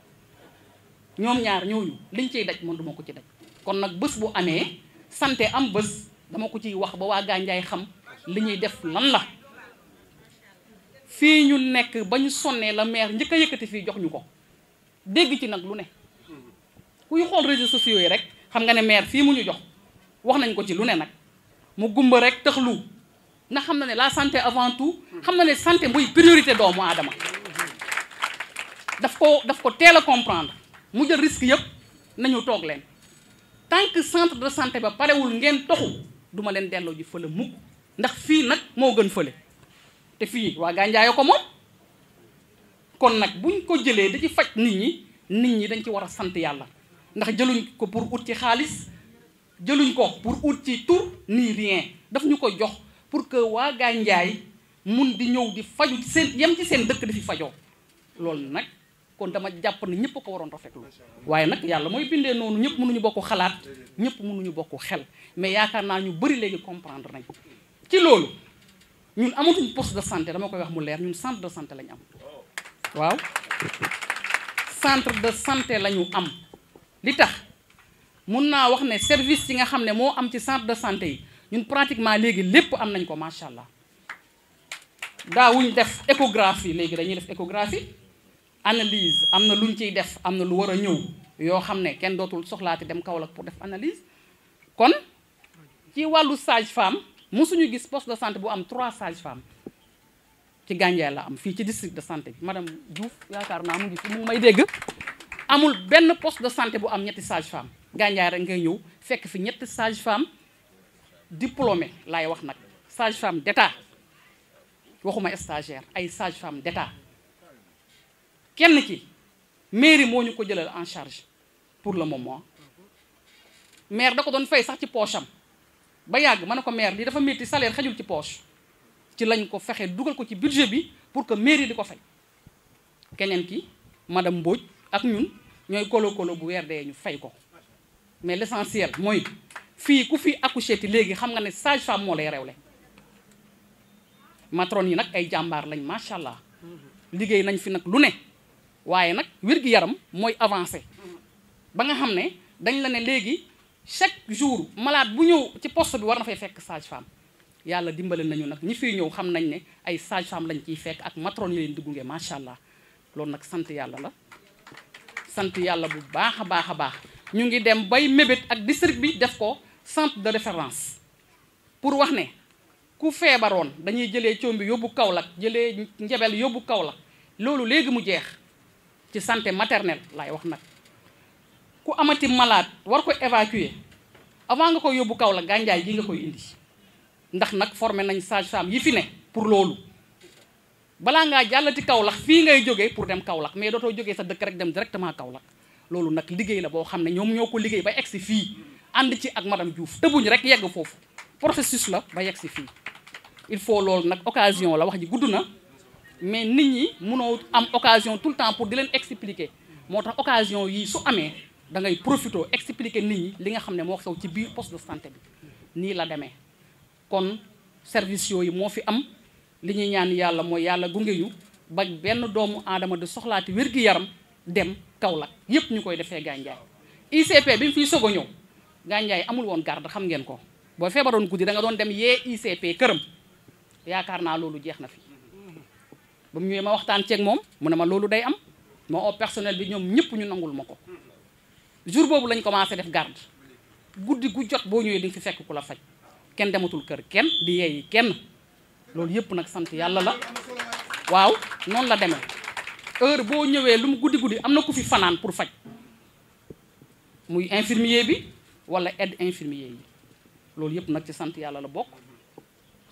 ñoom ñaar ñooñu liñ ciy daj man duma ko ci daj kon nag bés bu amee santé am bés dama ko ciy wax ba waa Gandiaye xam li ñuy def lan la fii ñu nekk ba ñu sonnee la maire njëkk a yëkkati fii jox ñu ko dégg ci nag lu ne kuy xool réseaux sociaux yi rek xam nga ne maire fii mu ñu jox wax nañ ko ci lu ne nag mu gumba rek tëxlu ndax xam na ne la santé avant tout xam na ne santé muy priorité doomu aadama daf ko teel a comprendre mu jël risque yëpp nañu toog leen tant que centre de santé ba parewul ngeen toxu duma leen delloo ji fële mukk ndax fii nag moo gën fële te fii waa Gandiaye ko moom kon nag buñ ko jëlee da ci faj nit ñi dañ ci war a sant yàlla ndax jëluñ ko pour ut ci xaalis jëluñ ko pour ut ci tur ni rien daf ñu ko jox pour que waa Gandiaye mun di ñëw di faju ci seen yem ci seen dëkk di fi fajoo loolu nag kon dama jàpp ne ñëpp ko waroon rafetlu waaye nag yàlla mooy bindee noonu ñëpp mënuñu bokk xalaat ñëpp mënuñu bokk xel mais yaakaar naa ñu bëri léegi comprendre nañ ci loolu ñun amatuñ poste de santé dama koy wax mu leer ñun centre de santé lañu am waaw centre de santé lañu am li tax mun naa wax ne service yi nga xam ne moo am ci centre de santé yi ñun pratiquement léegi lépp am nañ ko macha allah daawuñ def échographie léegi dañuy def échographie analyse am na luñ ciy def am na lu war a ñëw yoo xam ne kenn dootul soxlaati dem Kaolack pour def analyse. kon ci wàllu sage-femme mosuñu gis poste de santé bu am 3 sages-femmes ci Gandiaye la am fii ci district de santé bi madame Diouf yaakaar naa mu ngi fi mu ngi may dégg amul benn poste de santé bu am 2 sages-femmes Gandiaye rek ngay ñëw fekk fi 2 sages-femmes diplômées laay wax nag sage-femme d'état waxuma stagiaire ay sage-femme d'état kenn ci mairie moo ñu ko jëlal en charge pour le moment maire da ko doon fay sax ci poche am ba yàgg ma ne ko maire lii dafa métti salaire xajul ci poche ci lañ ko fexe dugal ko ci budget bi pour que mairie di ko fay keneen ki madame Mbodj ak ñun ñooy kolo bu weer dee ñu fay ko mais l'essentiel mooy fii ku fi accouché ti léegi xam nga ne sage-femme moo lay rewle matron yi nag ay jàmbaar lañ macha allah liggéey nañ fi nag lu ne waaye nag wér-gi-yaram mooy avancé ba nga xam ne dañ la ne léegi chaque jour malade bu ñëw ci poste bi war na fay fekk sage-femme yàlla dimbale nañu nag ñi fiy ñëw xam nañ ne ay sage-femme lañ ciy fekk ak matron yi leen di gunge macha allah loolu nag sant yàlla la sant yàlla bu baax a baax a baax ñu ngi dem bay mébét ak district bi def ko centre de référence pour wax ne ku feebaroon dañuy jëlee Combi yóbbu Kaolack jëlee Njebel yóbbu Kaolack loolu léegi mu jeex ci santé maternelle laay wax nag ku amati malade war ko évacuer avant nga koy yóbbu Kaolack Gandiaye gi nga koy indi ndax nag formé nañ sage-femme yi fi ne pour loolu balaa ngaa jàllati Kaolack fii ngay jógee pour dem Kaolack mais dootoo jógee sa dëkk rek dem directement Kaolack loolu nag liggéey la boo xam ne ñoom ñoo ko liggéey ba egsi fii ànd ci ak madame Diouf tëbuñ rek yegg foofu processus la ba yegg si fii il faut loolu nag occasion la wax ji gudd na mais nit ñi mënoo am occasion tout le temps pour di leen expliquer moo tax occasion yi su amee da ngay profité expliquer nit ñi li nga xam ne moo xew ci biir poste de santé bi nii la demee kon service yooyu moo fi am li ñuy ñaan yàlla mooy yàlla gunge ñu ba benn doomu aadama di soxlaati wér-gi-yaram dem Kaolack yépp ñu koy defee Gandiaye ICP bi mu fiy soog a ñëw Gandiaye amul woon garde xam ngeen ko boo feebaroon guddi da nga doon dem yee ICP këram yaakaar naa loolu jeex na fi ba mu ñëwee ma waxtaan ceeg moom mu ne ma loolu day am moo au personnel bi ñoom ñëpp ñu nangul ma ko jour boobu lañ commencé def garde guddi gu jot boo ñëwee di nga fi fekk ku la faj kenn dematul kër kenn di yeeyi kenn loolu yëpp nag sant yàlla la waaw noonu la demee heure boo ñëwee lu mu guddi guddi am na ku fi fanaan pour faj muy infirmier bi wala aide infirmier yi loolu yëpp nag ci sant yàlla la bokk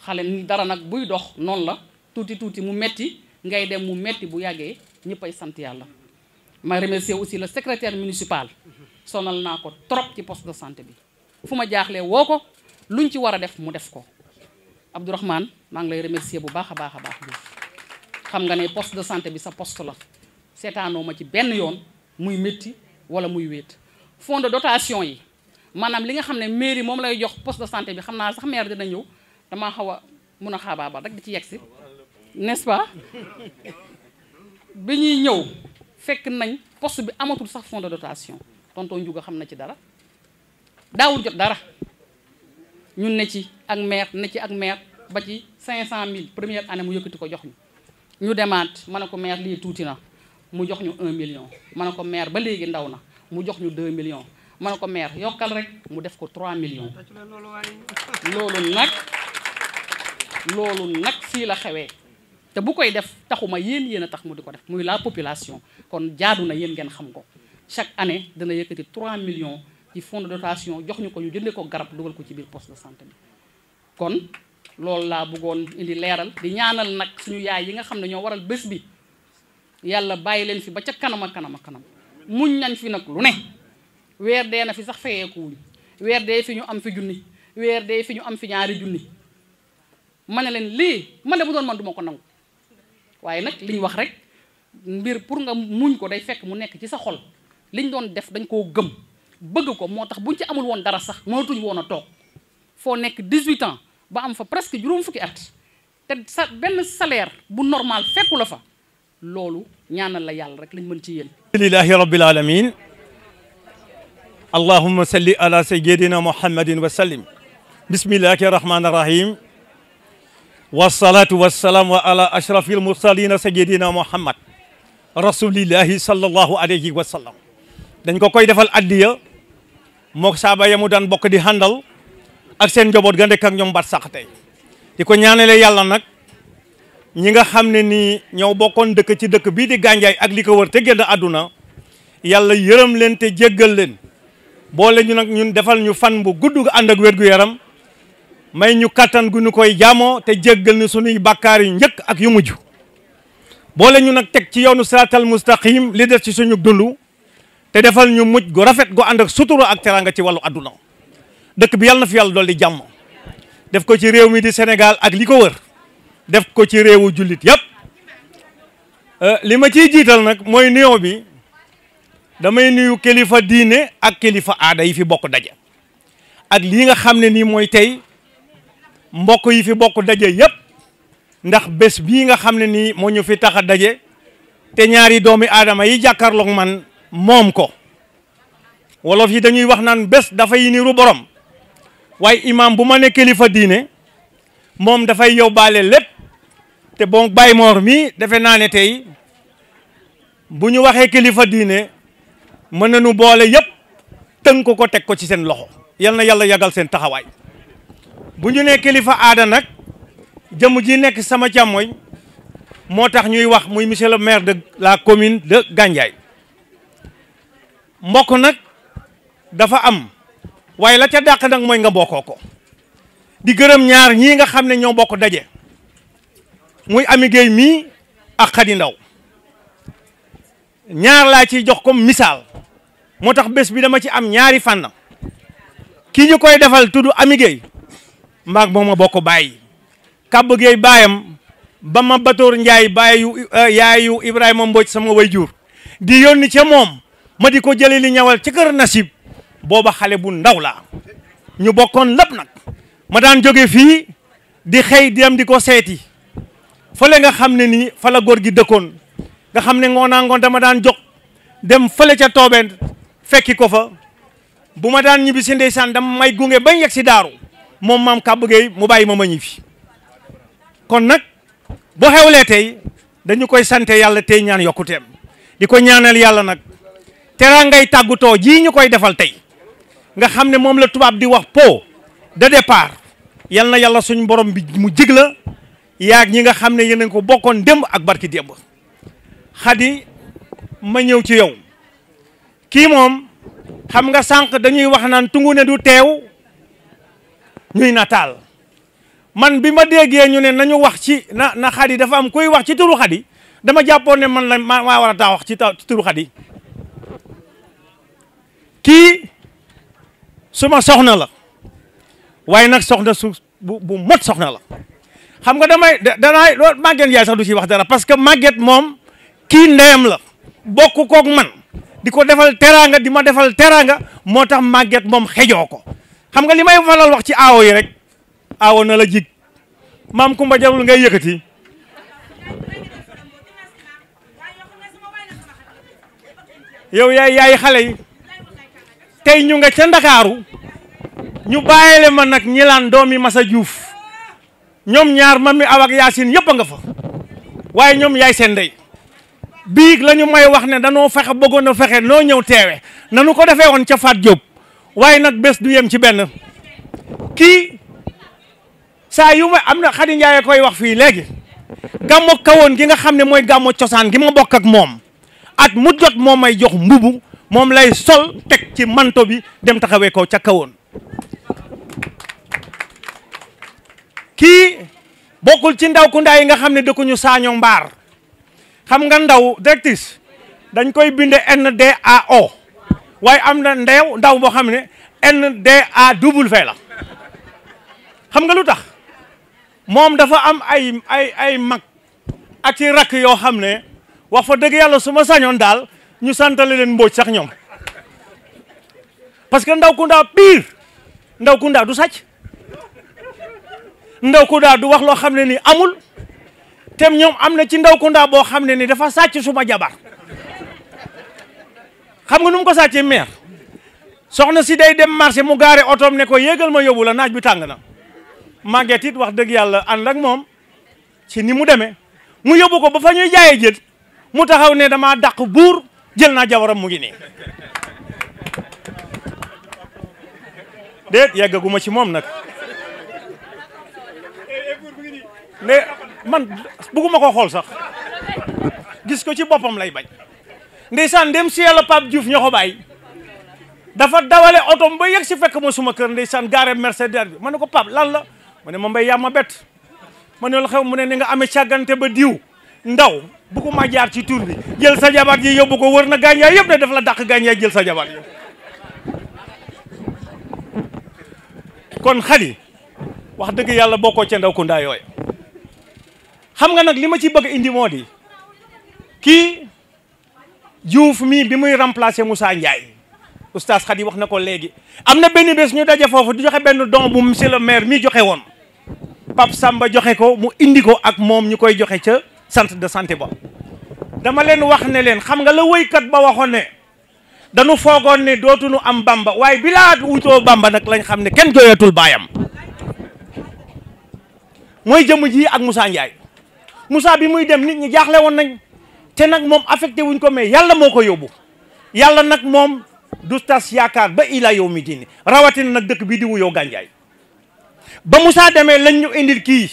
xale ni dara nag buy dox noonu la tuuti tuuti mu metti ngay dem mu metti bu yàggee ñëpp ay sant yàlla ma remercier aussi le secrétaire municipal sonal naa ko trop ci poste de santé bi fu ma jaaxlee woo ko luñ ci war a def mu def ko Abdourahmane maa ngi lay remercier bu baax a baax a baax xam nga ne poste de santé bi sa poste la seetaanoo ma ci benn yoon muy métti wala muy wéet fonds de dotation yi maanaam li nga xam ne mairie moom lay jox poste de santé bi xam naa sax maire dina ñëw damaa xaw a mun a xaabaabal rek di ci yegsi n'est-ce pas bi ñuy ñëw fekk nañ poste bi amatul sax fonds de dotation tonton Ndiouga xam na ci dara daawul jot dara ñun ne ci ak maire ne ci ak maire ba ci 500000 première année mu yëkkati ko jox ñu demaat ma ne ko maire lii tuuti na mu jox ñu 1 million ma ne ko maire ba léegi ndaw na mu jox ñu 2 millions ma ne ko maire yokkal rek mu def ko 3 millions loolu nag fii la xewee te bu koy def taxuma yéen a tax mu di ko def muy la population kon jaadu na yéen ngeen xam ko chaque année dana yëkkati 3 millions ci fonds de dotation jox ñu ko ñu jëndee ko garab dugal ko ci biir poste de santé bi kon loolu laa bëggoon indi leeral di ñaanal nag suñu yaay yi nga xam ne ñoo waral bés bi yàlla bàyyi leen fi ba ca kanam a kanam a kanam muñ nañ fi nag lu ne weer dee na fi sax fayeeku wuñ weer dee fi ñu am fi junni weer dee fi ñu am fi ñaari junni ma ne leen lii man de bu doon man duma ko nangu waaye nag li ñu wax rek mbir pour nga muñ ko day fekk mu nekk ci sa xol liñ doon def dañ koo gëm bëgg ko moo tax buñ ci amul woon dara sax mënatuñ woon a toog foo nekk 18 ans ba am fa presque juróom fukki at te sa benn salaire bu normal fekku la fa loolu ñaanal la yàlla rek lañ mën ci yéen. alhamdulillahi rabbil alamin allahumma salli ala sayyidina muhammadin wa sallim bismillahi rahmani rahim wassalatu wassalamu ala ashrafil mursalina sayyidina muhammad rasulillahi sallallahu alayhi wa sallam dañ ko koy defal addiya mook saaba ya mu daan bokk di handal ak seen njaboot ga nekk ak ñoom bat sax tey di ko ñaanale yàlla nag ñi nga xam ne nii ñoo bokkoon dëkk ci dëkk bii di Gandiaye ak li ko wër te génn àdduna yàlla yërëm leen te jéggal leen boole ñu nag ñun defal ñu fan bu gudd ànd ak wér-gu-yaram may ñu kattan gu ñu koy jaamoo te jéggal ni suñuy bàkkaar yu njëkk ak yu mujj boole ñu nag teg ci yoonu siraatal mustaqim li des ci suñu dund te defal ñu mujj gu rafet gu ànd ak sutura ak teranga ci wàllu àdduna dëkk bi yàlla na fi yàlla dolli jàmm def ko ci réew mi di Sénégal ak li ko wër def ko ci réewu jullit yépp li ma ciy jiital nag mooy nuyoo bi damay nuyu kilifa diine ak kilifa aada yi fi bokk daje ak lii nga xam ne nii mooy tey mbokk yi fi bokk daje yépp ndax bés bii nga xam ne nii moo ñu fi tax a daje te ñaari doomi aadama yi jàkkaarloog man moom ko wolof yi dañuy wax naan bés dafay niru borom waaye imam bu ma ne kilifa diine moom dafay yóbbaale lépp te bon Baye Mor mi defe naa ne tey bu ñu waxee kilifa diine mën nañu boole yépp tënk ko teg ko ci seen loxo yal na yàlla yagal seen taxawaay bu ñu nee kilifa aada nag jëmm ji nekk sama càmmoñ moo tax ñuy wax muy monsieur le maire de la commune de Gandiaye mbokk nag dafa am waaye la ca dàq nag mooy nga bokkoo ko di gërëm ñaar ñii nga xam ne ñoo bokk daje muy Ami Gueye mii ak Khady Ndaw ñaar laa ciy jox comme misaal moo tax bés bi dama ci am ñaari fànn ki ñu koy defal tudd Ami Gueye maag moom ma bokk bàyyi Kàbb Gueye baayam ba ma Batoor Njaay baayu yaayu Ibrahima Mbodj sama wayjur di yónni ca moom ma di ko jëlee li ñawal ci kër Nasib booba xale bu ndaw la ñu bokkoon lépp nag ma daan jóge fii di xëy di dem di ko seeti fële nga xam ne nii fa la góor gi dëkkoon nga xam ne ngoon dama daan jóg dem fële ca toobeen fekki ko fa bu ma daan ñibbi si ndeysaan dama may gunge bañ yegg si daaru moom maam Kàbb Gueye mu bàyyi ma ñibbi kon nag boo xewlee tey dañu koy sante yàlla tey ñaan yokkuteem di ko ñaanal yàlla nag teraangay tàggutoo jii ñu koy defal tey nga xam ne moom la tubaab di wax pot de départ yal na yàlla suñu borom bi mu jig la yaag ñi nga xam ne yéen a ko bokkoon démb ak barki démb Khady ma ñëw ci yow kii moom xam nga sànq dañuy wax naan tungu ne du teew ñuy nataal man bi ma déggee ñu ne nañu wax ci na Khady dafa am kuy wax ci turu Khady dama jàppoon ne man la maa war a taa wax ci turu Khady kii suma soxna la waaye nag soxna su bu mot soxna la xam nga danaay loolu Maguette yaay sax du ci wax dara parce que Maguette moom kii ndeyam la bokk koog man di ko defal teraanga di ma defal teraanga moo tax Maguette moom xejoo ko xam nga li may falal wax ci aawo yi rek aawo na la jig maam Kumba jarul ngay yëkkati yow yaay xale yi tey ñu nga ca Ndakaaru ñu bàyyile ma nag ñilaan doomi Massa Diouf ñoom ñaar Mami Awa ak Yacine yëpp a nga fa waaye ñoom yaay seen ndey biig la ñu may wax ne danoo fexe bëggoon a fexe noo ñëw teewe nanu ko defee woon ca Fat Diop waaye nag bés du yem ci benn kii saa yu ma am na Khady Ndiaye koy wax fii léegi gàmmo kawoon gi nga xam ne mooy gàmmo cosaan gi ma bokk ak moom at mu jot moo may jox mbubu moom lay sol teg ci manto bi dem taxawee ko ca kawoon kii bokkul ci ndaw ku ndaa yi nga xam ne dëkkuñu saaño mbaar xam nga ndaw directrice dañ koy binde NDAO waaye am na ndaw boo xam ne NDAW la xam nga lu tax moom dafa am ay mag ak ci rakk yoo xam ne wax fa dëgg yàlla su ma sañoon daal ñu santale leen Mbodj sax ñoom parce que ndaw ku ndaa pire ndaw ku ndaa du sàcc ndaw ku ndaa du wax loo xam ne ni amul tem ñoom am na ci ndaw ku ndaa boo xam ne ni dafa sàcc suma jabar xam nga nu mu ko sàccee maire soxna si day dem marché mu gaare otoom ne ko yéegal ma yóbbu la naaj bi tàng na Maguette it wax dëgg yàlla ànd ak moom ci ni mu demee mu yóbbu ko ba fa ñuy jaayee jël mu taxaw ne dama dàq buur jël naa jabaram mu ngi nii déet yeggaguma ci moom nag ne man bugguma ko xool sax gis ko ci boppam lay bañ ndeysaan dem si yàlla Pape Diouf ñoo ko bàyyi dafa dawale otom ba yegg si fekk ma suma kër ndeysaan gaare Mercedes bi ma ne ko Pape lan la ma ne ma mbay yaa ma bett ma ne la xew mu ne ni nga amee càggante ba diw ndaw bu ko ma jaar ci tur bi jël sa jabar ji yóbbu ko wër na gaañaay yëpp ne daf la dàq gaañaay jël sa jabar yi kon Khady wax dëgg yàlla bokkoo ca ndaw ku ndaa yooyu xam nga nag li ma ci bëgg indi moo di kii Diouf mii bi muy remplacer Moussa Ndiaye oustaz Khady wax na ko léegi am na benn bés ñu daje foofu di joxe benn don bu monsieur le maire mii joxe woon Pape Samba joxe ko mu indi ko ak moom ñu koy joxe ca centre de santé ba dama leen wax ne leen xam nga la woykat ba waxoon ne dañu foogoon ne dootuñu am Bamba waaye bi laa wutoo Bamba nag lañ xam ne kenn jooyatul baayam mooy jëmm ji ak Moussa Ndiaye Moussa bi muy dem nit ñi jaaxle woon nañ te nag moom affecté wuñ ko mais yàlla moo ko yóbbu yàlla nag moom du tas yaakaar ba ila yow mi diini rawatina nag dëkk bii di wuyoo Gandiaye ba Moussa demee lañ ñu indil kii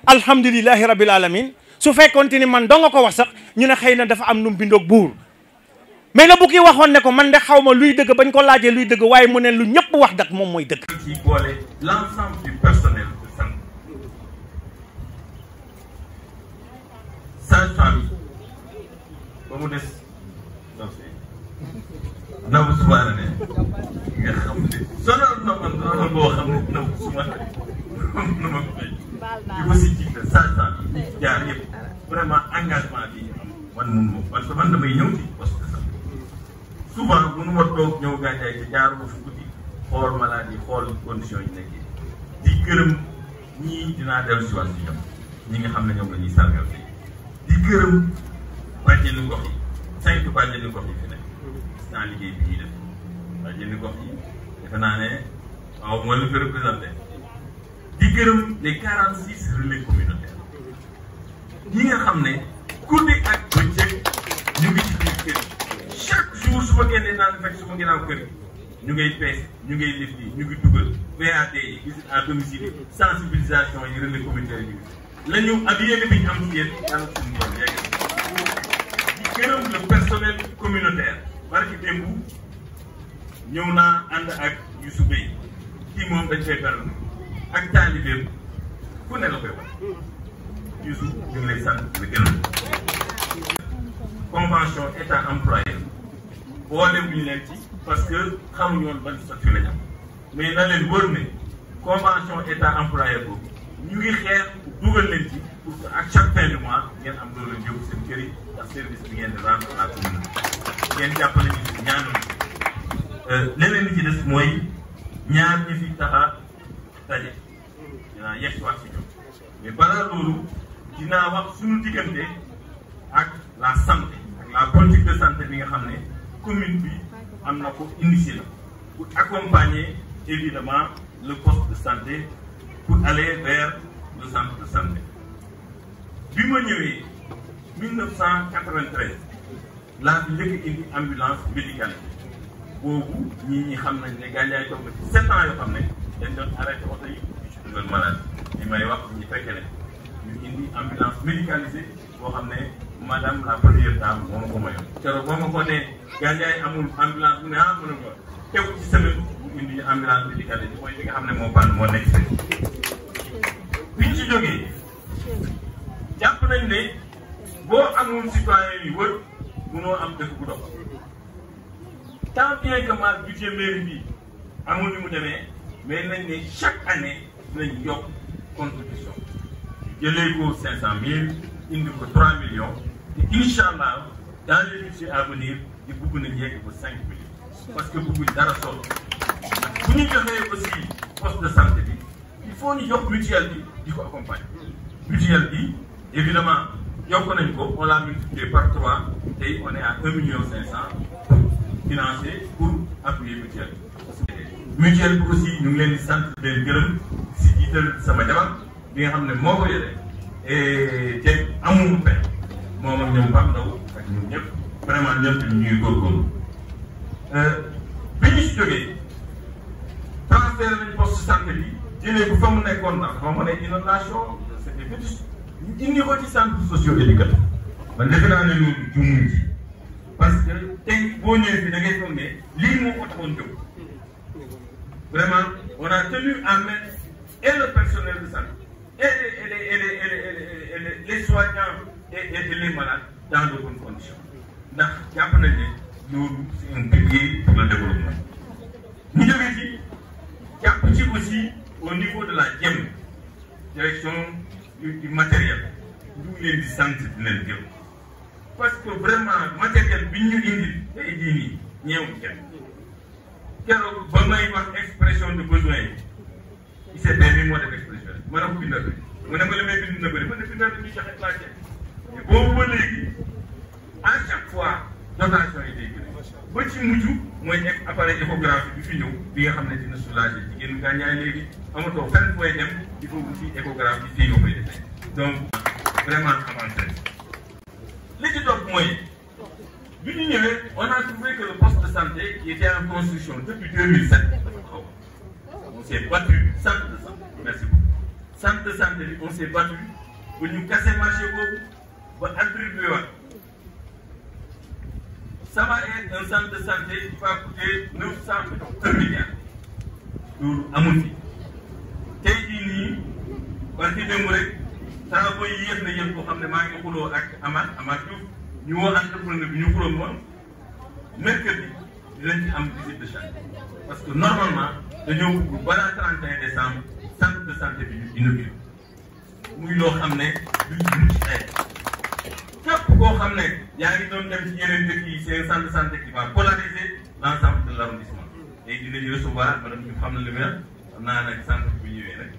alhamdulilahi rabil alamin su fekkoonte ni man doo nga ko wax sax ñu ne xëy na dafa am nu mu bindoog buur mais la bu kii waxoon ne ko man de xaw ma luy dëgg bañ ko laajee luy dëgg waaye mu ne lu ñëpp wax dak moom mooy dëgg. ci boole l'ensemble du personnel de santé sage-femme ba mu des ndaw subaana ne nga xam ne sonal na man sonal boo xam ne ndaw subaana na ma ko fay di ko si jiite sage-femme yi jaar yëpp vraiment engagement bi ñu am man mun ma parce que man damay ñëw ci poste de santé souvent bu nu ma toog ñëw Gandiaye te jaaruma fu guddi xool maladie xool condition yi nekkee di gërëm ñii dinaa dellu si waat si ñoom ñi nga xam ne ñoom la ñuy sargal di gërëm bàjjenu gox yi 5 bàjjenu gox yi fi nekk gis naa liggéey bi ñuy def bàjjenu gox yi defe naa ne waaw mooy lu fi représenté di gërëm les 46 relais communautaires ñi nga xam ne guddi ak bëccëg ñu ngi ci biir kër chaque jour su ma génnee naan fekk su ma ginnaaw kër gi ñu ngay pees ñu ngay lif yi ñu ngi dugal VAD yi visite à domicile yi sensibilisation yi relais communautaire yi la ñu ak yéene bi ñu am ci yéen yàlla suñu doon yegg di gërëm le personnel communautaire barki démb ñëw naa ànd ak Youssou Bey kii moom dañ koy beral ak taalibeem ku ne la koy wax Youssou ñu ngi lay sant la gërëm convention état employeur boole wuñu leen ci parce que xamuñu woon ban statut lañ am mais na leen wër ne convention état employeur boobu ñu ngi xeex dugal leen ci pour que à chaque fin du mois ngeen am loolu leen yóbbu seen kër yi ak service bi ngeen di rendre à la commune ngeen jàppale ñu ci ñaanoon leneen li ci des mooy ñaar ñi fi taxa daje dinaa yegg si wax si ñoom mais balaa loolu dinaa wax suñu diggante ak la santé ak la politique de santé bi nga xam ne commune bi am na ko initié la pour accompagner évidemment le poste de santé pour aller vers le centre de santé bi ma ñëwee 1993 laa fi njëkk indi ambulance médicale boobu ñi xam nañ ne Gandiaye toog na ci 7 ans yoo xam ne dañ doon arrêté oto yi ci dugal malade li may wax ñi fekke ne ñu indi ambulance médicalisée boo xam ne madame la première dame moo ma ko mayoon keroog boo ma ko ne Gandiaye amul ambulance bu ne ah mën a ko tew ci semaine bu indi ñu ambulance médicalisée mooy li nga xam ne moo pan moo nekk biñ ci jógee jàpp nañ ne boo amul citoyen yi wër mënoo am dëkk bu dox tant bien que mal budget mairie bi amul ni mu demee mais nañ ne chaque année dinañ yokk contribution jëlee ko 500 000 indi ko 3 millions te incha allah dans les budgets à venir di bëgg nañ yegg ba 5 millions parce que bëgguñ dara solo bu ñu joxee aussi poste de santé bi il faut ñu jox mutuelle bi di ko accompagner mutuelle bi évidemment yokk nañ ko on l'a multiplié par 3 tey on est à 1,5 million pour financer pour appuyer mutuelle bi. mutuelle bi aussi ñu ngi leen di sant di leen gërëm si jiital sama jabar bi nga xam ne moo ko yore et te amul pexe moom ak ñoom Pape Ndaw ak ñoom ñëpp vraiment ñëpp ñu ngi góorgóorlu bi ñu si jógee santé bi jëlee ko fa mu nekkoon ndax boo ma ne inondation c'était fétiche ñu indi ko ci centre socio-éducatif man defe naa ne loolu jumuñ ci parce que tey boo ñëwee fi da ngay foog ne lii moo ko taxoon jóg vraiment on a tenu à mettre et le personnel de santé et les soignants et les malades dans de bonnes conditions ndax jàpp nañ ne loolu c'est un pilier pour le développement ñu jógee ci jàpp ci aussi au niveau de la DIEM direction du matériel ñu ngi leen di sant di leen gërëm parce que vraiment matériel bi ñu indi tey jii nii ñeewu kenn keroog ba may wax expression de besoin yi ICP bi moo def expression ma ne ko bindal bi mu ne ma la may bind na bëri ma ne bindal bi ñu joxe laajte mais boobu ba léegi à chaque fois dotation yi day gën ba ci mujj mooy appareil échographie bi fi ñëw bi nga xam ne dina soulager jigéenu gàncax léegi amatoo fenn fooy dem il faut aussi échographie fii nga koy defee donc vraiment avancé li ci topp mooy bi ñu ñëwee on a trouvé que le poste de santé qui était en construction depuis 2007 on s'est battu centre de santé merci beaucoup centre de santé bi on s'est battu ba ñu casser marché boobu ba attribué waat ça va être un centre de santé qui va coûter 901 milliards loolu amul fi tey jii nii parce que démb rek saa booy yéex na yéex boo xam ne maa ngi xuloo ak Amath Diouf ñu woo entrepreneur bi ñu xuloo moom mercredi dinañ ci am visite de chantier parce que normalement dañoo bëgg balaa 31 décembre centre de santé bi ñu inauguré muy loo xam ne duñ mucc ay képp koo xam ne yaa ngi doon dem ci yeneen dëkk yi c'est un centre de santé qui va polariser l'ensemble de l'arrondissement léegi dinañu recevoir madame ñu xam na li mel xam naa nag centre bi ñëwee rek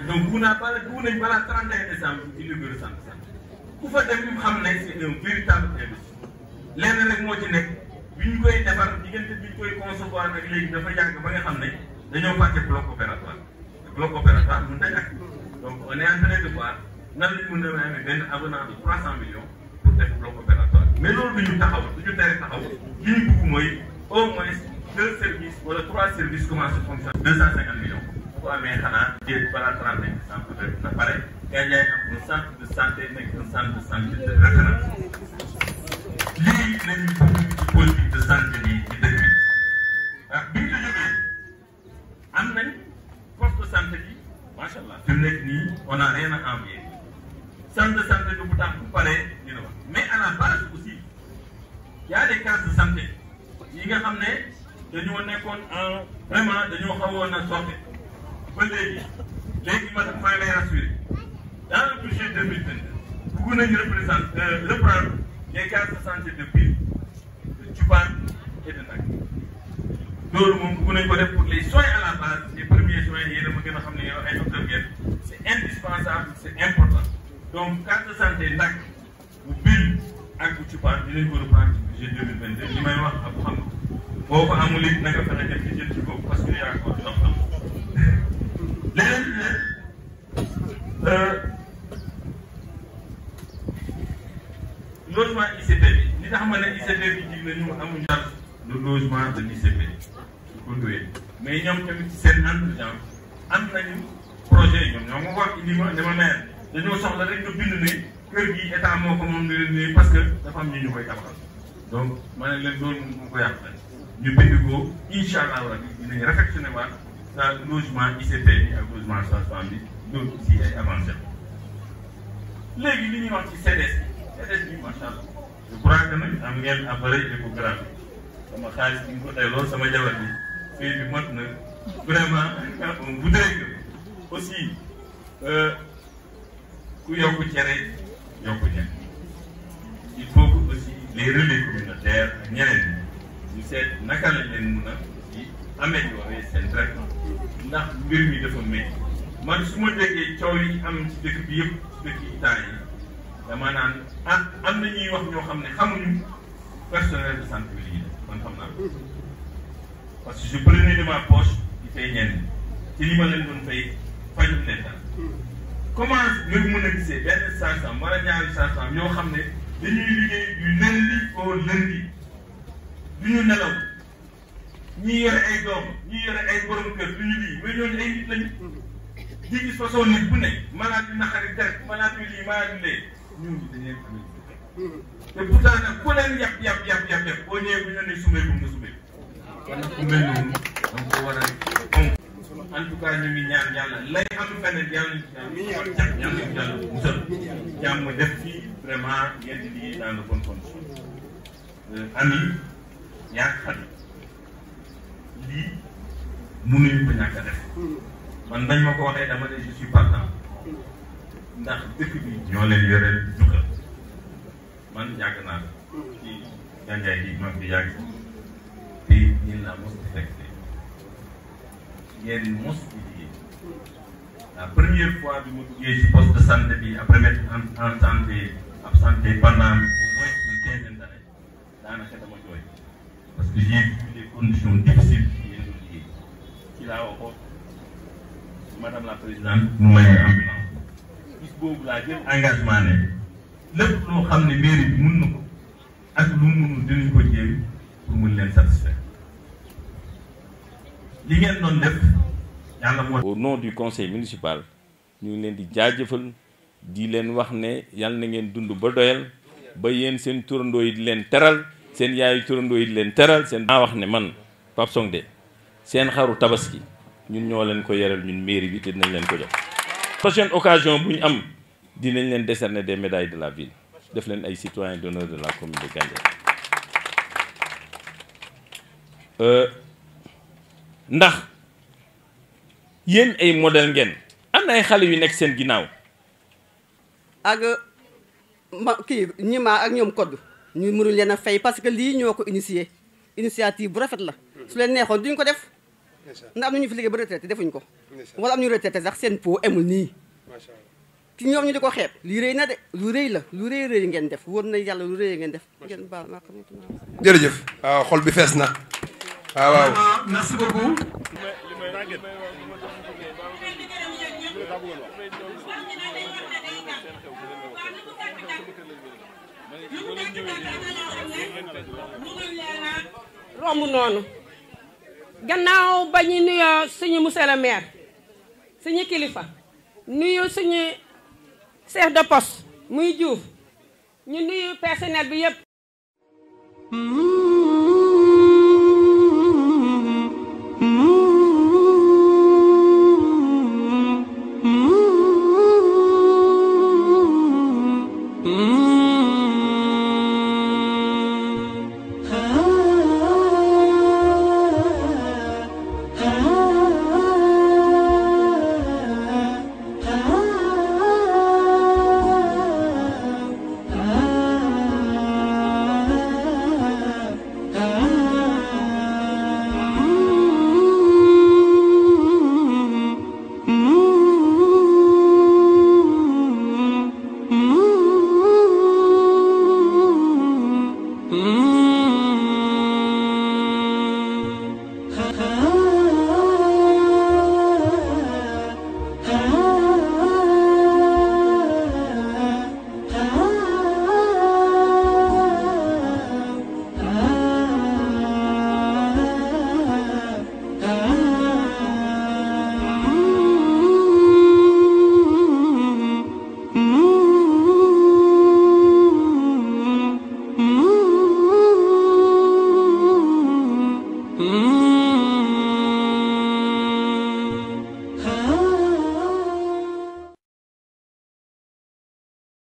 donc bu naa bala bu nañ balaa 31 décembre inauguré centre de santé ku fa dem ñu xam ne c'est un véritable investissement lenn rek moo ci nekk bi ñu koy defar diggante bi ñu koy concevoir nag léegi dafa yàgg ba nga xam ne dañoo fàtte bloc opératoire bloc opératoire mën na ñàkk donc on est en train de voir nan lañ mën a amee benn avenant de 300 millions pour def bloc opératoire mais loolu du ñu taxaw du ñu tere taxaw li ñu bëgg mooy au moins 2 services wala 3 services commencé fonctionner 250 millions bu ko amee xanaa jéem balaa 31 décembre peut-être na pare Gandiaye am un centre de santé nekk un centre de santé de référence lii nañu bëgg ci politique de santé bi ci dëkk bi ah bi ñu ko jógee am nañ poste de santé bi macha allah fi mu nekk nii on a rien à envier centre de santé bi bu tax bu paree dina wax mais à la base aussi y a des cases de santé yi nga xam ne dañoo nekkoon en vraiment dañoo xawoon a sorte ba léegi ma maa ngi lay rassurer dans le budget 2022 bëgg nañu reprendre les cases de santé de Pire de Thioubane et de Ndak loolu moom bëgg nañu ko def pour les soins à la base les premiers soins yéen a ma gën a xam ne yow ay docteur ngeen c'est indispensable c'est important donc case de santé Ndak bu Pire ak bu Thioubane dinañ ko reprendre ci budget 2022 li may wax ak xam boo ko amul it na nga fexe def ci jël ci ko parce que yaa ko dox leneen logement ICP bi li tax ma ne ICP bi jig na ñu amuñu charge le logement de l'ICP su ko doyee mais ñoom tamit ci seen entretien am nañu projet ñoom ñoo ma wax indi ma ne ma maire dañoo soxla rek nga bind ne kër gi état moo ko moom ne leen nii parce que dafa am ñu koy tabaxal donc ma ne leen loolu mu ko yàq ñu bind ko incha allah rabi dinañ réfectionné waat sa logement ICP bi ak logement sage-femme bi loolu aussi ay avancé léegi li ñuy wax ci CDS bi macha allah je crois que nag am ngeen appareil échographie sama xaalis bi nga ko tey loolu sama jabar bi fii bi mot na vraiment on voudrait que aussi ku yokk cere yokk ñeent il faut que aussi les relais communautaires ak ñeneen ñi ñu seet naka lañ leen mun a ci améliorer seen traitement ndax mbir mi dafa métti man su ma déggee coow yi am ci dëkk bi yëpp dëkk yi temps yi dama naan am na ñuy wax ñoo xam ne xamuñu personnel de santé bi lii man xam naa parce que je prenais de ma poche di fay ñenn ci li ma leen doon fay fajul leen daal comment nga mën a gisee benn sage-femme wala ñaari sage-femme yoo xam ne dañuy liggéey du lundi au lundi du ñu nelaw ñii yore ay doom ñii yore ay borom kër du ñu lii mais ñooñu ay nit lañu di gis façon nit bu ne malade bi naqari deret malade bi lii malade bi lee ñooñu dañ leen amee te pourtant nag ku leen yàpp boo ñëwee bu ñu ne sumee bu nga sumee kon nag ku mel noonu danga ko war a fonk en tout cas ñu ngi ñaan yàlla lay am feneen yàlla yàlla musal jàmm def fii vraiment ngeen di liggéey dans de bonnes conditions ami yaa xadi lii mënuñu ko ñàkk a def man dañ ma ko waxee dama ne je suis partant ndax dëkk bi ñoo leen yoreel jukkal man yàgg naa ci Gandiaye bi ma fi yàgg te ñun laa mos di fekk ngeen mos di liggéey la première fois bi ma duggee ci poste de santé bi après mettre en santé absenté pendant au moins une quinzaine d'années daanaka dama jooy parce que j'ai vu les conditions difficiles yi ngeen doon liggéey ci laa waxoon madame la présidente mu may ambulance bis boobu laa jël engagement ne lépp loo xam ne mairie bi mun na ko ak lu mu munul dinañ ko jéem pour mun leen satisfaire li ngeen doon def yàlla moo. Au nom du conseil municipal ñu ngi leen di jaajëfal di leen wax ne yàlla na ngeen dund ba doyal ba yéen seen turandoo yi di leen teral seen yaayu turandoo yi di leen teral seen. maa wax ne man Pape Songde seen xaru tabaski ñun ñoo leen ko yeral ñun mairie bi te dinañ leen ko jox. prochaine occasion bu ñu am dinañ leen décerner des médailles de la ville def leen ay citoyens d'honneur de la commune de Gandiaye. ndax yéen ay modèle ngeen am na ay xale yu nekk seen ginnaaw. ak kii ñi ma ak ñoom code ñu mënuñ leen a fay parce que lii ñoo ko initié initiative bu rafet la su leen neexoon duñ ko def ndax am na ñu fi liggéey ba retraité defuñ ko wala am ñu retraité sax seen po emul nii ci ñoom ñu di ko xeeb lii rëy na de lu rëy la lu rëy ngeen def wóor na yàlla lu rëy ngeen def ngeen baal ma jërëjëf waaw xol bi fees na waaw merci beaucoup. romb noonu gannaaw ba ñu nuyoo suñu monsieur le maire suñu kilifa nuyu suñu chef de poste muy Diouf ñu nuyu personnel bi yëpp